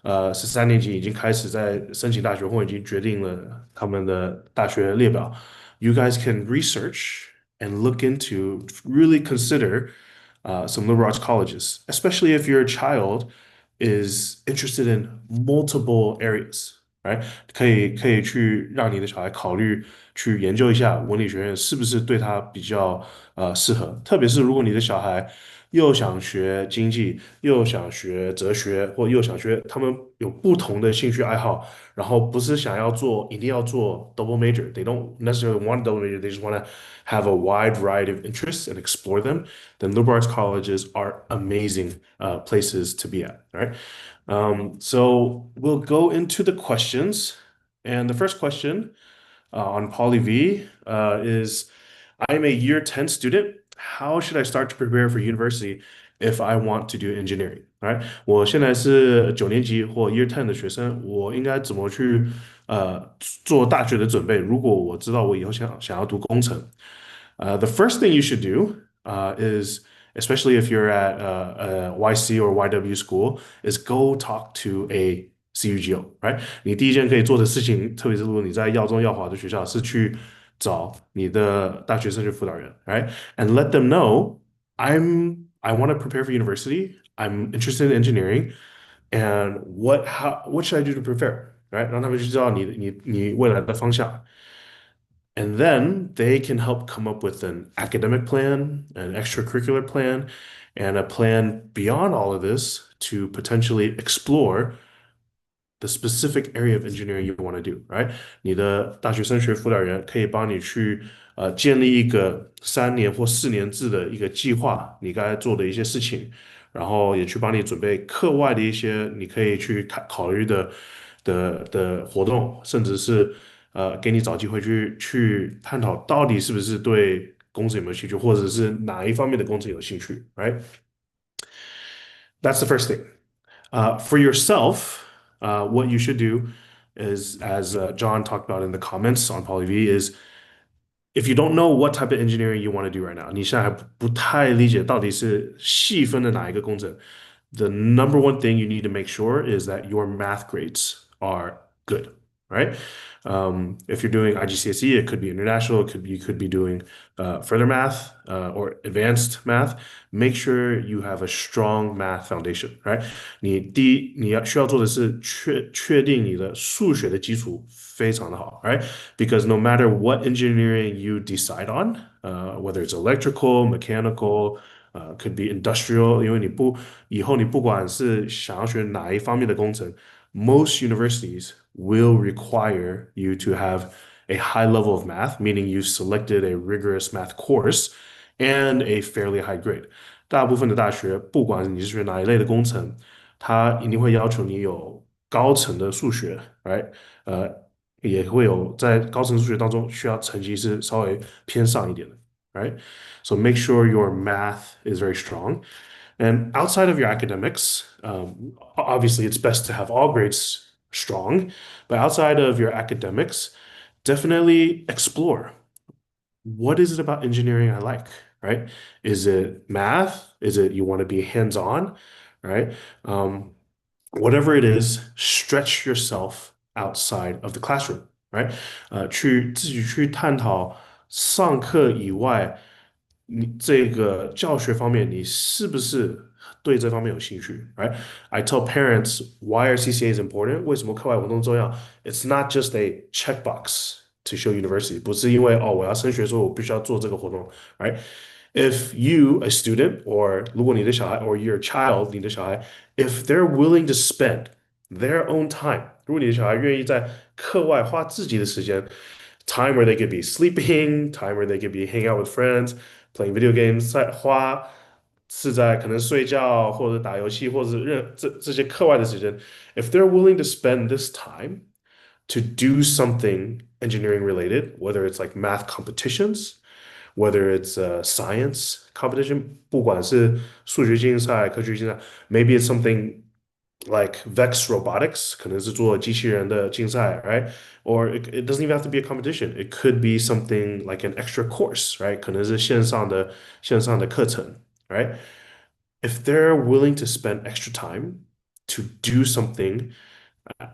13年级已经开始在申请大学或已经决定了他们的大学列表， you guys can research and look into, really consider some liberal arts colleges, especially if your child is interested in multiple areas, right? 可以去让你的小孩考虑去研究一下文理学院是不是对他比较适合，特别是如果你的小孩又想学经济，又想学哲学，或又想学，他们有不同的兴趣爱好，然后不是一定要做 double major. They don't necessarily want a double major. They just want to have a wide variety of interests and explore them. Then liberal arts colleges are amazing places to be at. All right. So we'll go into the questions. And the first question on Poly V is, I'm a year 10 student. How should I start to prepare for university if I want to do engineering? Right? 我现在是9年级或 year 10的学生，我应该怎么去做大学的准备？如果我知道我以后想要读工程，the first thing you should do is especially if you're at YC or YW school, is go talk to a CUGO, right? 你第一件可以做的事情，特别是如果你在耀中耀华的学校，是去找你的大学升学辅导员，right? And let them know I want to prepare for university. I'm interested in engineering, and what should I do to prepare, right? 让他们去知道你未来的方向。And then they can help come up with an academic plan, an extracurricular plan, and a plan beyond all of this to potentially explore the specific area of engineering you want to do, right? 你的大学升学辅导员可以帮你去建立一个3年或4年制的一个计划，你该做的一些事情，然后也去帮你准备课外的一些你可以去考虑的活动，甚至是给你找机会去探讨到底是不是对工程有没有兴趣，或者是哪一方面的工程有兴趣，right? That's the first thing. For yourself, what you should do is, as John talked about in the comments on PolyV, is if you don't know what type of engineering you want to do right now, 你现在还不太理解到底是细分的哪一个工程, the number one thing you need to make sure is that your math grades are good, right? If you're doing IGCSE, it could be international, you could be doing further math or advanced math. Make sure you have a strong math foundation, right? 你需要做的是确定你的数学的基础非常的好, right? Because no matter what engineering you decide on, whether it's electrical, mechanical, could be industrial, 因为以后你不管是想要学哪一方面的工程, most universities will require you to have a high level of math, meaning you've selected a rigorous math course and a fairly high grade. 大部分的大学，不管你是学哪一类的工程，它一定会要求你有高层的数学，right？也会有在高层数学当中需要成绩是稍微偏上一点的，right? So make sure your math is very strong. And outside of your academics, obviously it's best to have all grades strong, but outside of your academics, definitely explore. What is it about engineering I like, right? Is it math? Is it you want to be hands-on, right? Whatever it is, stretch yourself outside of the classroom, right? 自己去探讨上课以外，你这个教学方面，你是不是对这方面有兴趣，right? I tell parents why are CCA is important. 为什么课外活动重要？It's not just a checkbox to show university. 不是因为我要升学，所以我必须要做这个活动，right? If you, a student, or 如果你的小孩 or your child, 你的小孩 if they're willing to spend their own time, 如果你的小孩愿意在课外花自己的时间 time where they could be sleeping, time where they could be hanging out with friends, playing video games, 是在可能睡觉或者打游戏或者这些课外的时间 if they're willing to spend this time to do something engineering related, whether it's like math competitions, whether it's a science competition, 不管是数学竞赛、科学竞赛 maybe it's something like Vex Robotics, 可能是做机器人的竞赛, right? Or it doesn't even have to be a competition. It could be something like an extra course, right? 可能是线上的课程, right? If they're willing to spend extra time to do something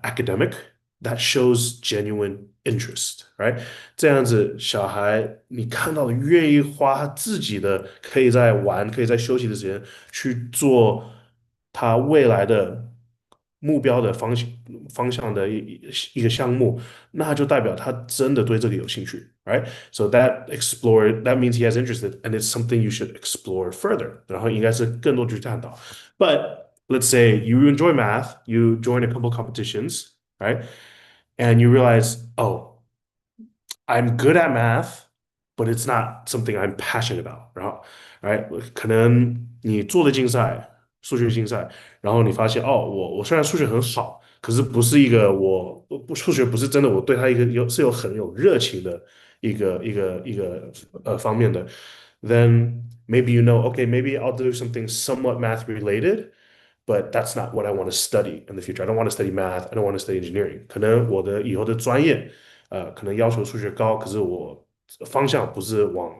academic, that shows genuine interest, right? 这样子，小孩你看到的愿意花他自己的可以在玩、可以在休息的时间去做他未来的目标的方向的一个项目，那就代表他真的对这个有兴趣，right? So that means he has interest and it's something you should explore further. 然后应该是更多去探讨。But let's say you enjoy math, you join a couple competitions, right? And you realize, I'm good at math, but it's not something I'm passionate about, right? 可能你做的竞赛，数学竞赛，然后你发现，我虽然数学很好，可是不是一个数学不是真的我对它是有很有热情的方面的，then maybe you know, okay, maybe I'll do something somewhat math related, but that's not what I want to study in the future. I don't want to study math. I don't want to study engineering. 可能我的以后的专业，可能要求数学高，可是我方向不是往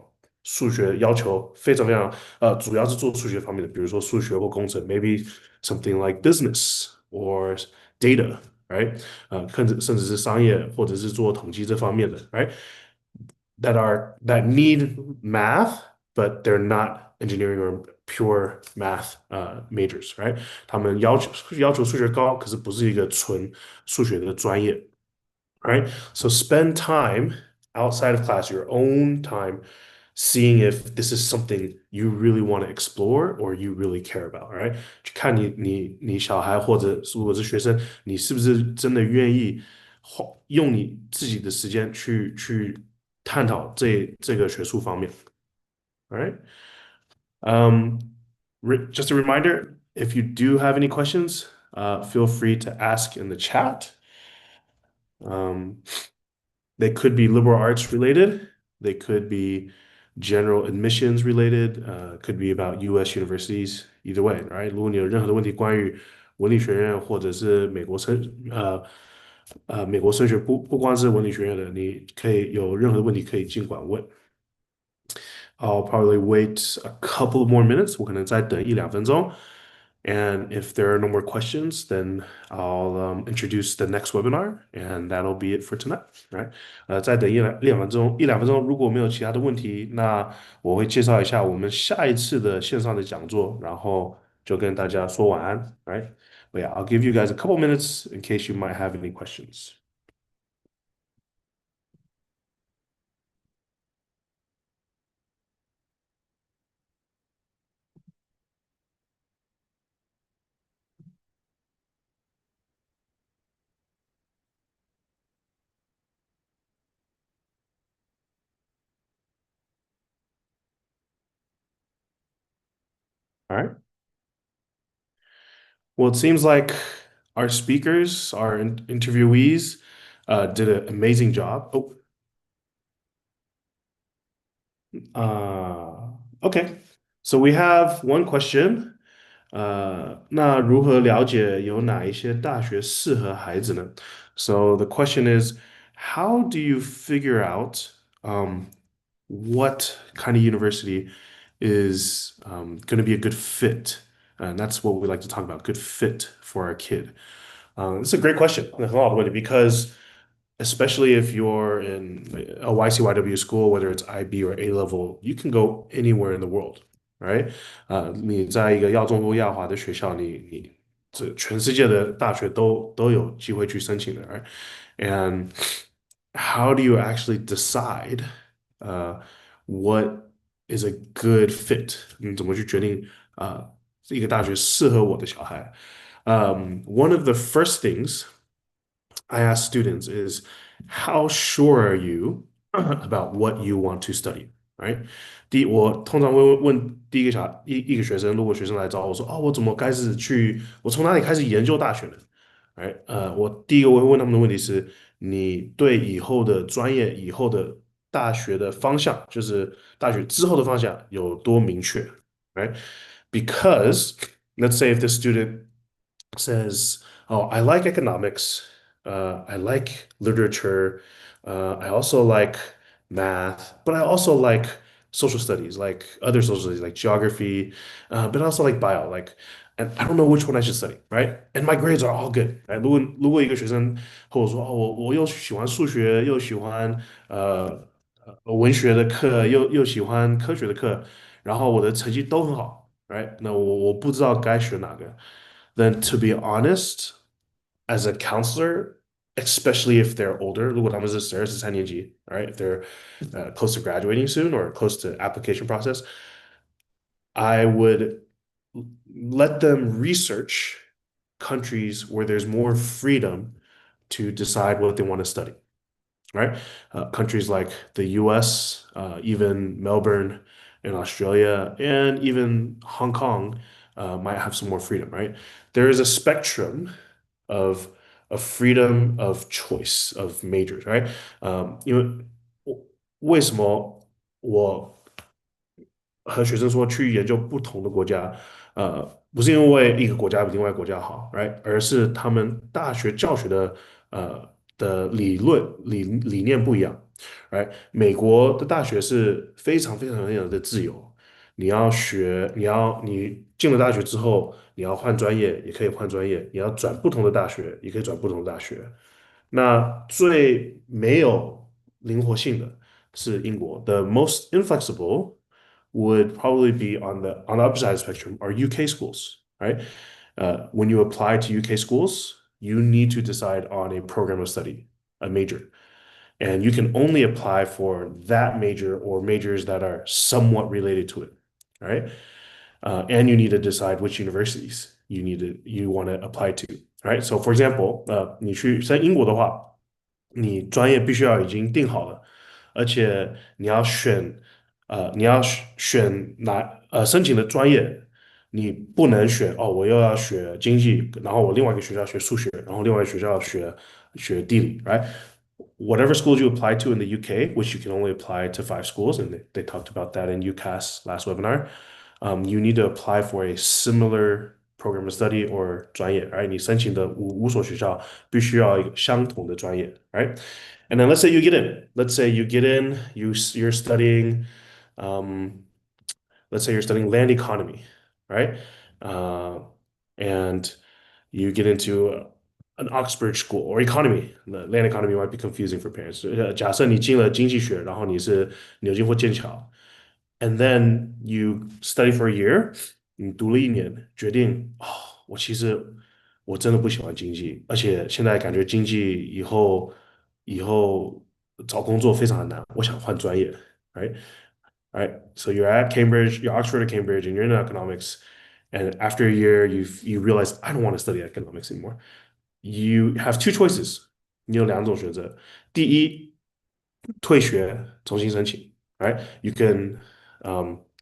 数学要求非常非常，主要是做数学方面的，比如说数学或工程，maybe something like business or data, right? 甚至是商业或者是做统计这方面的，right? That need math, but they're not engineering or pure math majors, right? 他们要求数学高，可是不是一个纯数学的专业，right? So spend time outside of class, your own time, seeing if this is something you really want to explore or you really care about, right? 去看你小孩或者如果是学生，你是不是真的愿意用你自己的时间去探讨这个学术方面，all right? Um, just a reminder, if you do have any questions, feel free to ask in the chat. They could be liberal arts related. They could be general admissions related. Could be about U.S. universities. Either way, right? 如果你有任何的问题关于文理学院或者是美国升学不光是文理学院的，你可以有任何的问题可以尽管问。I'll probably wait a couple more minutes. 我可能再等1-2分钟. And if there are no more questions, then I'll introduce the next webinar, and that'll be it for tonight, right? 再等一两分钟，如果没有其他的问题，那我会介绍一下我们下一次的线上的讲座，然后就跟大家说晚安，right? But yeah, I'll give you guys a couple minutes in case you might have any questions. All right. Well, it seems like our speakers, our interviewees, did an amazing job. Okay. So we have one question. 那如何了解有哪一些大学适合孩子呢？So the question is, how do you figure out what kind of university is going to be a good fit? And that's what we like to talk about, good fit for our kid. It's a great question, 很好的问题, because especially if you're in a YCYW school, whether it's IB or A level, you can go anywhere in the world, right? 你在一个耀中亚华的学校，你这全世界的大学都有机会去申请的，right? And how do you actually decide what is a good fit? 你怎么去决定一个大学适合我的小孩？One of the first things I ask students is, how sure are you about what you want to study, right? 我通常会问第一个学生，如果学生来找我说，我怎么开始我从哪里开始研究大学呢？right? 我第一个我会问他们的问题是，你对以后的专业、以后的大学的方向，就是大学之后的方向有多明确，right? Because let's say if the student says, "Oh, I like economics. I like literature. I also like math, but I also like social studies, like other social studies, like geography, but I also like bio. And I don't know which one I should study, right? And my grades are all good, right? 如果一个学生和我说，我又喜欢数学，又喜欢文学的课，又喜欢科学的课，然后我的成绩都很好，right? 那我不知道该选哪个。Then to be honest, as a counselor, especially if they're older, 如果他们是12、13年级, right? If they're close to graduating soon or close to application process, I would let them research countries where there's more freedom to decide what they want to study, right? Countries like the US, even Melbourne in Australia, and even Hong Kong might have some more freedom, right? There is a spectrum of freedom of choice of majors, right? 为什么我和学生说去研究不同的国家，不是因为一个国家比另外一个国家好，right？而是他们大学教学的理念不一样，right？美国的大学是非常的自由，你要学，你进了大学之后，你要换专业也可以换专业，你要转不同的大学也可以转不同的大学。那最没有灵活性的是英国，the most inflexible would probably be on the opposite spectrum are UK schools, right? When you apply to UK schools, you need to decide on a program of study, a major, and you can only apply for that major or majors that are somewhat related to it, right? And you need to decide which universities you want to apply to, right? So, for example, 你去在英国的话，你专业必须要已经定好了，而且你要选申请的专业，你不能选哦，我又要学经济，然后我另外一个学校学数学，然后另外一个学校学地理，right? Whatever schools you apply to in the UK, which you can only apply to 5 schools, and they talked about that in UCAS last webinar, you need to apply for a similar program of study or 专业，right？你申请的五所学校必须要一个相同的专业，right？ And then let's say you get in. Let's say you get in. You're studying. Let's say you're studying land economy, right? And you get into an Oxford school or economy. The land economy might be confusing for parents. 假设你进了经济学，然后你是牛津或剑桥，and then you study for a year，你读了1年，决定哦，我真的不喜欢经济，而且现在感觉经济以后找工作非常的难，我想换专业，right？Right. So you're at Cambridge, you're Oxford or Cambridge, and you're in economics. And after a year, you realize I don't want to study economics anymore. You have 2 choices. 你有2种选择。第一，退学，重新申请。Right? You can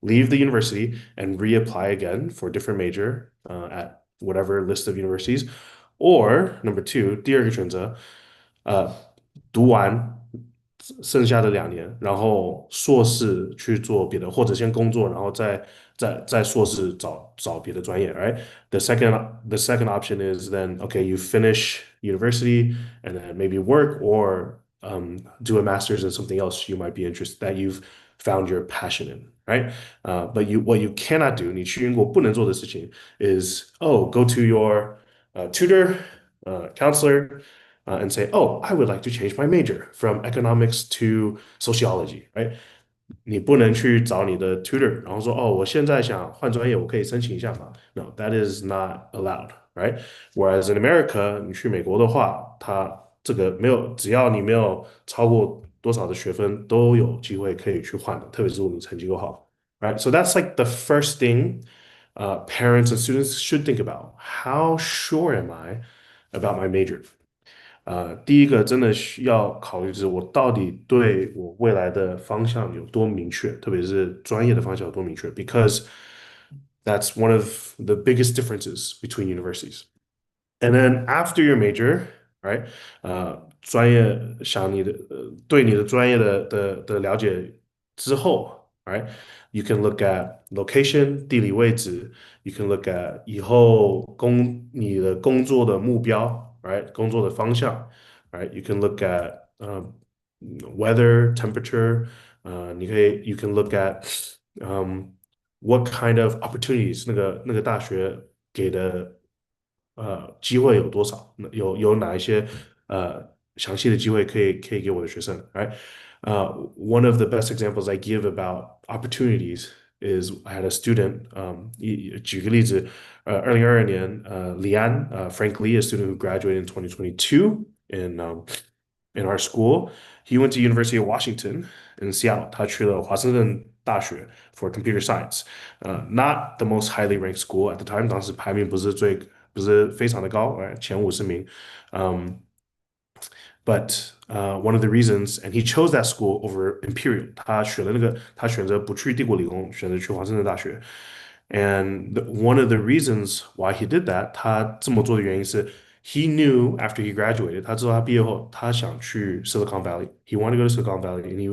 leave the university and reapply again for a different major at whatever list of universities. Or number 2, 第二个选择，读完剩下的2年，然后硕士去做别的，或者先工作，然后再硕士找别的专业，right? The second option is then okay, you finish university and then maybe work or do a master's in something else you might be interested that you've found your passion in, right? But what you cannot do, 你去英国不能做的事情 is go to your tutor, counselor, and say, oh, I would like to change my major from economics to sociology, right? 你不能去找你的 tutor，然后说，哦，我现在想换专业，我可以申请一下吗？No, that is not allowed, right? Whereas in America，你去美国的话，它这个没有，只要你没有超过多少的学分，都有机会可以去换的，特别是如果你成绩够好，right? So that's like the first thing parents and students should think about. How sure am I about my major? 第一个真的需要考虑就是我到底对我未来的方向有多明确，特别是专业的方向有多明确，because that's one of the biggest differences between universities. And then after your major, right? 专业想对你的专业的了解之后，right? You can look at location 地理位置，you can look at 以后你的工作的目标，right? 工作的方向，right? You can look at weather, temperature，you can look at what kind of opportunities 那个大学给的机会有多少？有哪一些详细的机会可以给我的学生？Right? One of the best examples I give about opportunities is I had a student. 举个例子，2022年，李安，Frank Lee, a student who graduated in 2022 in our school. He went to University of Washington in Seattle. 他去了华盛顿大学 for computer science. Not the most highly ranked school at the time. 当时排名不是非常的高，前50名。But one of the reasons, and he chose that school over Imperial. 他选择不去帝国理工，选择去华盛顿大学。And one of the reasons why he did that，他这么做的原因是 he knew after he graduated，他知道他毕业后他想去 Silicon Valley. He wanted to go to Silicon Valley, and he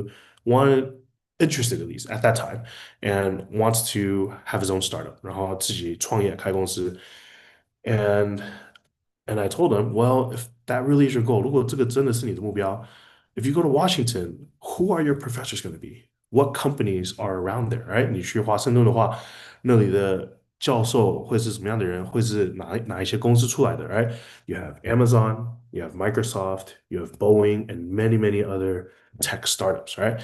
wanted interested at least at that time and wants to have his own startup，然后自己创业开公司。And I told him, well, if that really is your goal, 如果这个真的是你的目标 if you go to Washington, who are your professors going to be? What companies are around there, right? 你去华盛顿的话，那里的教授会是什么样的人？会是哪一些公司出来的，right? You have Amazon, you have Microsoft, you have Boeing, and many, many other tech startups, right?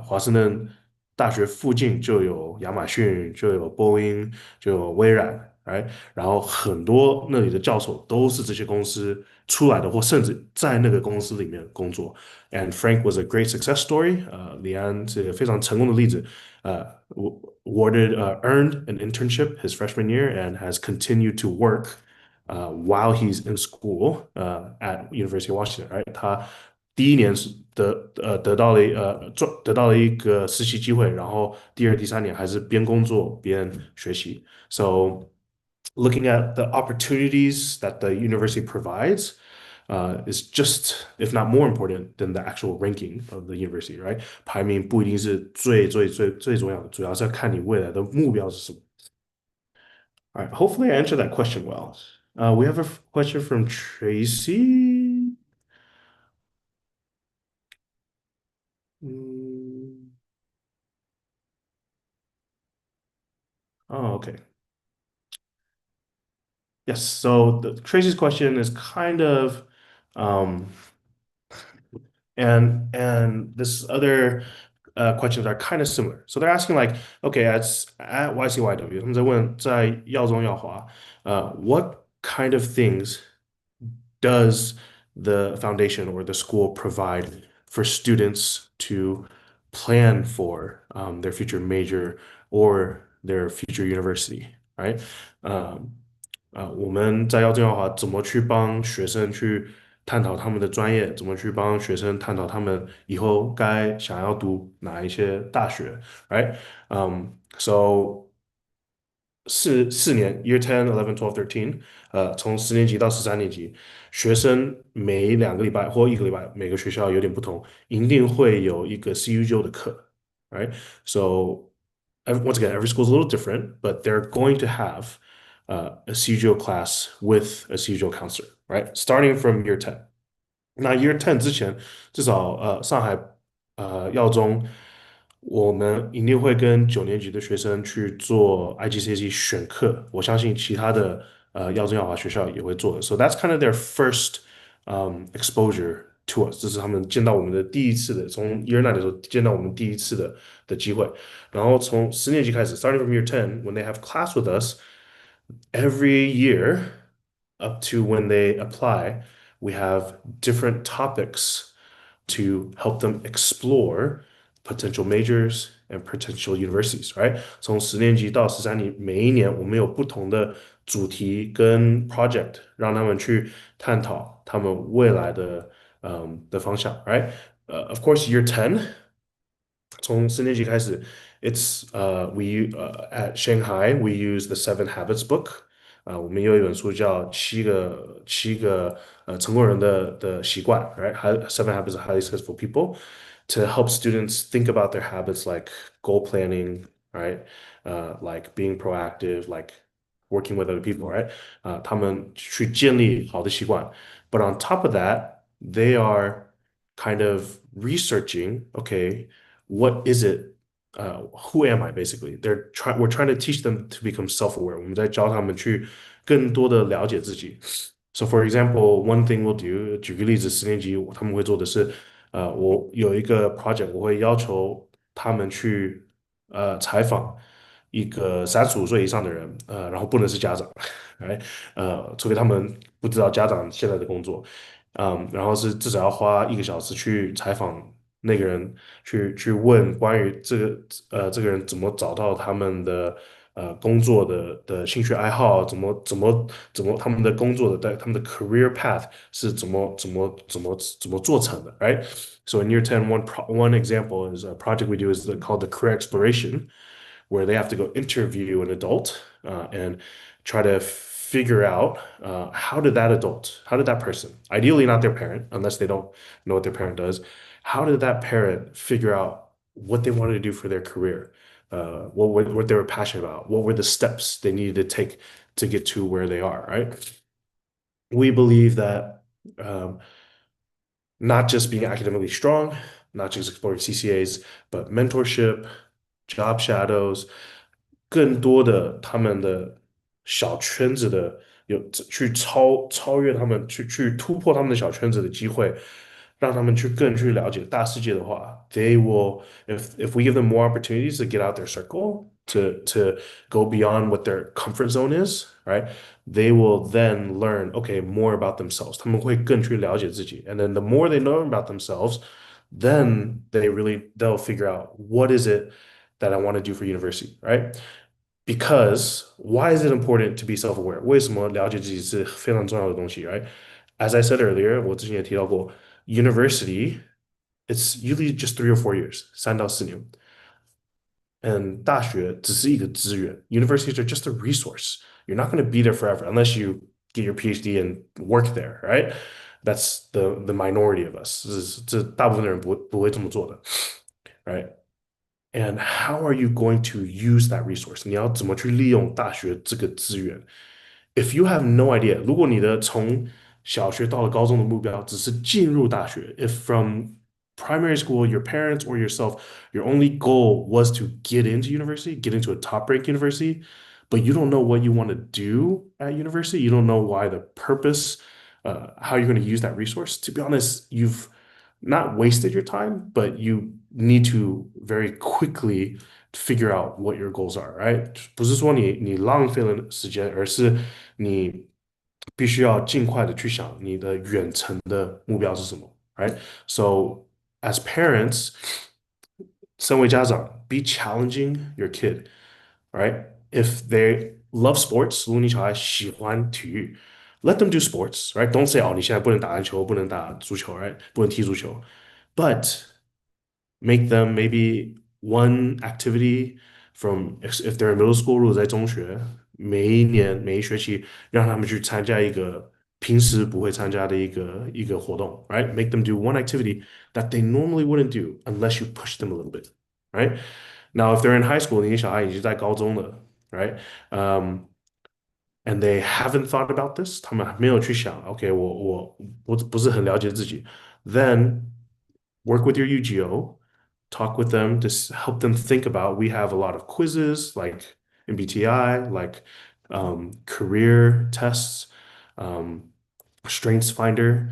华盛顿大学附近就有亚马逊，就有波音，就有微软，right？然后很多那里的教授都是这些公司出来的，或甚至在那个公司里面工作。And Frank was a great success story. 李安是个非常成功的例子。Earned an internship his freshman year and has continued to work while he's in school at University of Washington. Right？他第一年是得到了一个实习机会，然后第二、第三年还是边工作边学习。So looking at the opportunities that the university provides is just, if not more important than the actual ranking of the university, right? 排名不一定是最重要的，主要是要看你未来的目标是什么。All right, hopefully I answered that question well. We have a question from Tracy. Oh, okay. Yes, so Tracy's question is kind of, and this other questions are kind of similar. So they're asking like, okay, at YCYW, 他们在问在耀中耀华, what kind of things does the foundation or the school provide for students to plan for their future major or their future university, right? 我们在耀中耀华怎么去帮学生去探讨他们的专业，怎么去帮学生探讨他们以后该想要读哪一些大学，right? So 四年 Year 10, 11, 12, 13，从10年级到13年级，学生每2个礼拜或1个礼拜，每个学校有点不同，一定会有一个 CUGO 的课，right? So once again, every school is a little different, but they're going to have a CUGO class with a CUGO counselor, right? Starting from Year 10. 那 Year 10之前，至少上海耀中，我们一定会跟9年级的学生去做 IGCSE 选课，我相信其他的耀中耀华学校也会做的。So that's kind of their first exposure to us， 这是他们见到我们的第一次的，从 Year 9的时候见到我们第一次的机会。然后从10年级开始 ，starting from Year 10, when they have class with us, every year up to when they apply, we have different topics to help them explore potential majors and potential universities, right? 从10年级到13年，每一年我们有不同的主题跟 project， 让他们去探讨他们未来的方向 ，right? Of course, Year 10， 从10年级开始 it's at Shanghai we use the 7 Habits book， 我们有一本书叫七个成功人的习惯 ，right? 7 Habits of Highly Successful People to help students think about their habits like goal planning, right? Like being proactive, like working with other people, right? 他们去建立好的习惯。But on top of that, they are kind of researching, okay, what is it? Who am I basically? We're trying to teach them to become self-aware. 我们在教他们去更多的了解自己。So for example, one thing we'll do， 举个例子，10年级他们会做的是，我有一个 project， 我会要求他们去采访一个35岁以上的人，然后不能是家长，right？除非他们不知道家长现在的工作，然后是至少要花1个小时去采访那个人，去问关于这个人怎么找到他们的工作的兴趣爱好，怎么他们的工作的他们的 career path 是怎么做成的，right? So in Year 10, one example is a project we do is called the career exploration, where they have to go interview an adult and try to figure out how did that person, ideally not their parent, unless they don't know what their parent does, how did that parent figure out what they wanted to do for their career, what they were passionate about, what were the steps they needed to take to get to where they are, right? We believe that not just being academically strong, not just exploring CCAs, but mentorship, job shadows, 更多的他们的小圈子的去超越他们，去突破他们的小圈子的机会，让他们更去了解大世界的话，they will if we give them more opportunities to get out their circle, to go beyond what their comfort zone is, right? They will then learn, okay, more about themselves. 他们会更去了解自己，and then the more they learn about themselves, then they'll figure out what is it that I want to do for university, right? Because why is it important to be self-aware? 为什么了解自己是非常重要的东西, right? As I said earlier, 我之前也提到过 university, it's usually just 3 or 4 years, 3到4年. And 大学只是一个资源. Universities are just a resource. You're not going to be there forever unless you get your PhD and work there, right? That's the minority of us. 这大部分的人不会这么做的, right? And how are you going to use that resource? 你要怎么去利用大学这个资源? If you have no idea, 如果你的从小学到了高中的目标只是进入大学, if from primary school, your parents or yourself, your only goal was to get into university, get into a top-ranked university, but you don't know what you want to do at university, you don't know why the purpose, how you're going to use that resource, to be honest, you've not wasted your time, but you need to very quickly figure out what your goals are, right? 不是说你浪费了时间，而是你必须要尽快的去想你的远程的目标是什么, right? So as parents, 身为家长, be challenging your kid, right? If they love sports, 如果你小孩喜欢体育, let them do sports, right? Don't say, 哦，你现在不能打篮球，不能打足球, right? 不能踢足球. But make them maybe one activity from, if they're in middle school, 如果在中学，每一年每一学期让他们去参加一个平时不会参加的一个活动, right? Make them do one activity that they normally wouldn't do unless you push them a little bit, right? Now, if they're in high school, 你的小孩已经在高中了, right? And they haven't thought about this, 他们没有去想, okay, 我不是很了解自己, then work with your UGO, talk with them to help them think about, we have a lot of quizzes like MBTI, like career tests, strengths finder,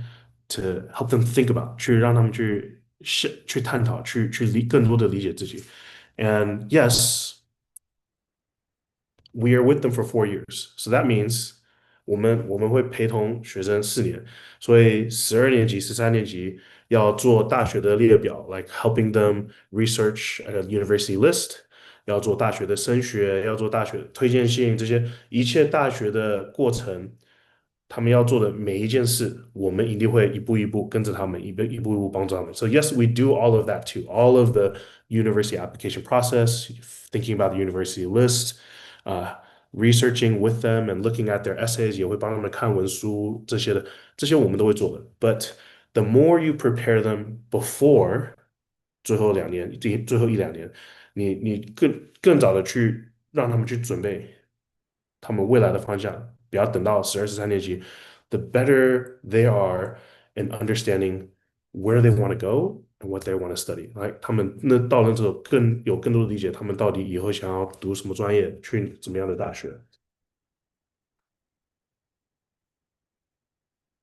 to help them think about, 去让他们去探讨，去更多的理解自己. And yes, we are with them for 4 years. So that means 我们会陪同学生4年，所以12年级、13年级要做大学的列表 like helping them research a university list, 要做大学的升学，要做大学推荐信，这些一切大学的过程，他们要做的每一件事，我们一定会一步一步跟着他们，一步一步帮助他们. So yes, we do all of that too. All of the university application process, thinking about the university list, researching with them and looking at their essays, 也会帮他们看文书，这些我们都会做的. But the more you prepare them before 最后1-2年，你更早的去让他们去准备他们未来的方向，不要等到12、13年级, the better they are in understanding where they want to go and what they want to study. Like 他们那到那时候有更多的理解，他们到底以后想要读什么专业，去怎么样的大学。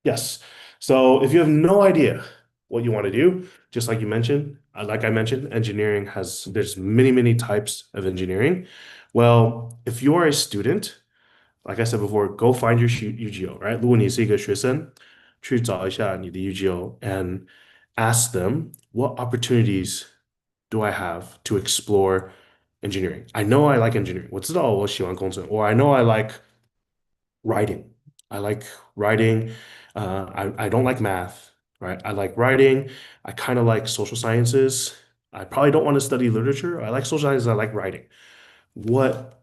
Yes. So if you have no idea what you want to do, just like you mentioned, like I mentioned, there's many types of engineering. Well, if you are a student, like I said before, go find your UGO, right? 如果你是一个学生，去找一下你的 UGO and ask them, what opportunities do I have to explore engineering? I know I like engineering. 我知道我喜欢工程, or I know I like writing. I like writing. I don't like math, right? I like writing. I kind of like social sciences. I probably don't want to study literature. I like social sciences. I like writing. What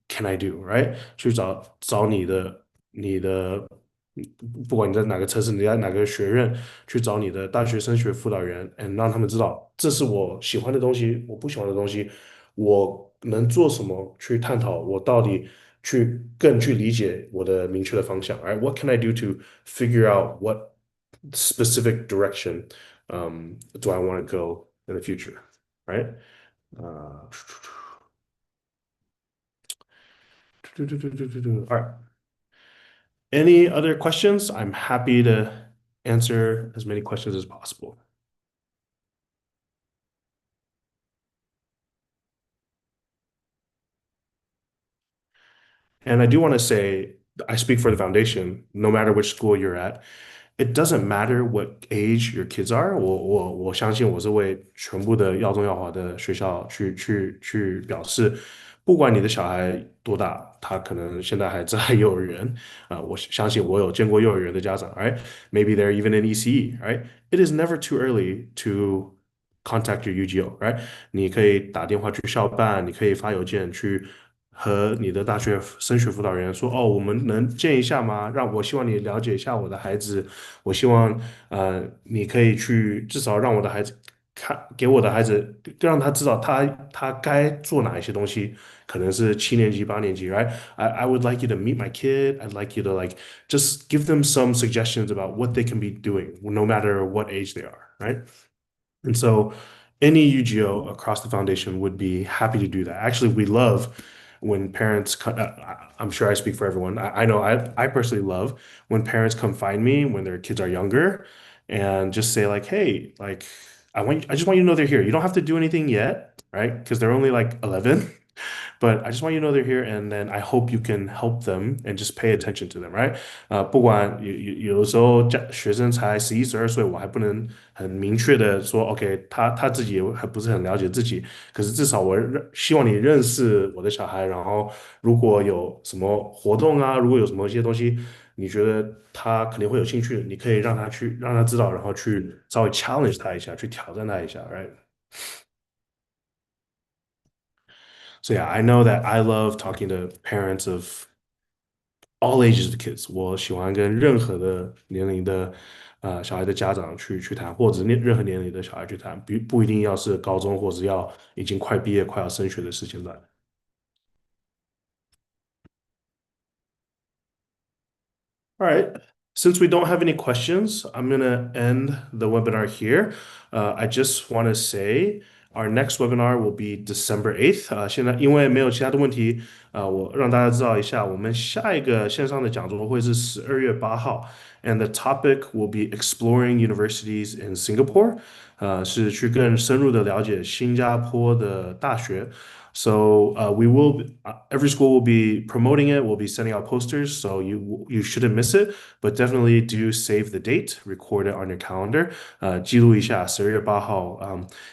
can I do, right? 去找你的不管你在哪个城市，你在哪个学院，去找你的大学升学辅导员，让他们知道这是我喜欢的东西，我不喜欢的东西，我能做什么去探讨，我到底更去理解我的明确的方向。Right? What can I do to figure out what specific direction do I want to go in the future? Right? Uh, all right. Any other questions? I'm happy to answer as many questions as possible. And I do want to say, I speak for the foundation, no matter which school you're at, it doesn't matter what age your kids are. 我相信我是为全部的耀中耀华的学校去表示，不管你的小孩多大，他可能现在还在幼儿园我相信我有见过幼儿园的家长，right? Maybe they're even in ECE, right? It is never too early to contact your UGO, right? 你可以打电话去校办，你可以发邮件去和你的大学升学辅导员说，哦，我们能见一下吗？我希望你了解一下我的孩子，我希望你可以至少让我的孩子给我的孩子让他知道他该做哪一些东西，可能是7年级、8年级，right? I would like you to meet my kid. I'd like you to just give them some suggestions about what they can be doing, no matter what age they are, right? And so any UGO across the foundation would be happy to do that. Actually, we love when parents, I'm sure I speak for everyone. I know I personally love when parents come find me when their kids are younger and just say hey, I just want you to know they're here. You don't have to do anything yet, right? Because they're only 11. But I just want you to know they're here, and then I hope you can help them and just pay attention to them, right? 不管有的时候学生才11、12岁，我还不能很明确的说，OK，他自己也还不是很了解自己，可是至少希望你认识我的小孩，然后如果有什么活动啊，如果有什么一些东西，你觉得他肯定会有兴趣，你可以让他知道，然后去稍微 challenge 他一下，去挑战他一下，right? So yeah, I know that I love talking to parents of all ages of kids. 我喜欢跟任何的年龄的小孩的家长去谈，或者是任何年龄的小孩去谈，不一定要是高中，或者要已经快毕业、快要升学的时间段。All right. Since we don't have any questions, I'm going to end the webinar here. I just want to say our next webinar will be December 8th. 现在因为没有其他的问题，我让大家知道一下，我们下一个线上的讲座会是12月8号 and the topic will be exploring universities in Singapore. 是去更深入的了解新加坡的大学。So we will every school will be promoting it. We'll be sending out posters, so you shouldn't miss it. But definitely do save the date, record it on your calendar. 记录一下12月8号。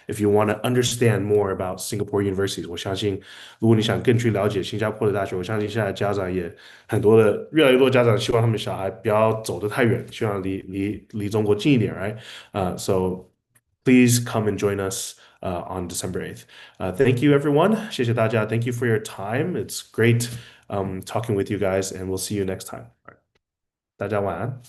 If you want to understand more about Singapore universities，我相信如果你想更去了解新加坡的大学，我相信现在家长也越来越多家长希望他们小孩不要走得太远，希望离中国近一点，right? So please come and join us on December 8th. Thank you, everyone. 谢谢大家. Thank you for your time. It's great talking with you guys, and we'll see you next time. 大家晚安。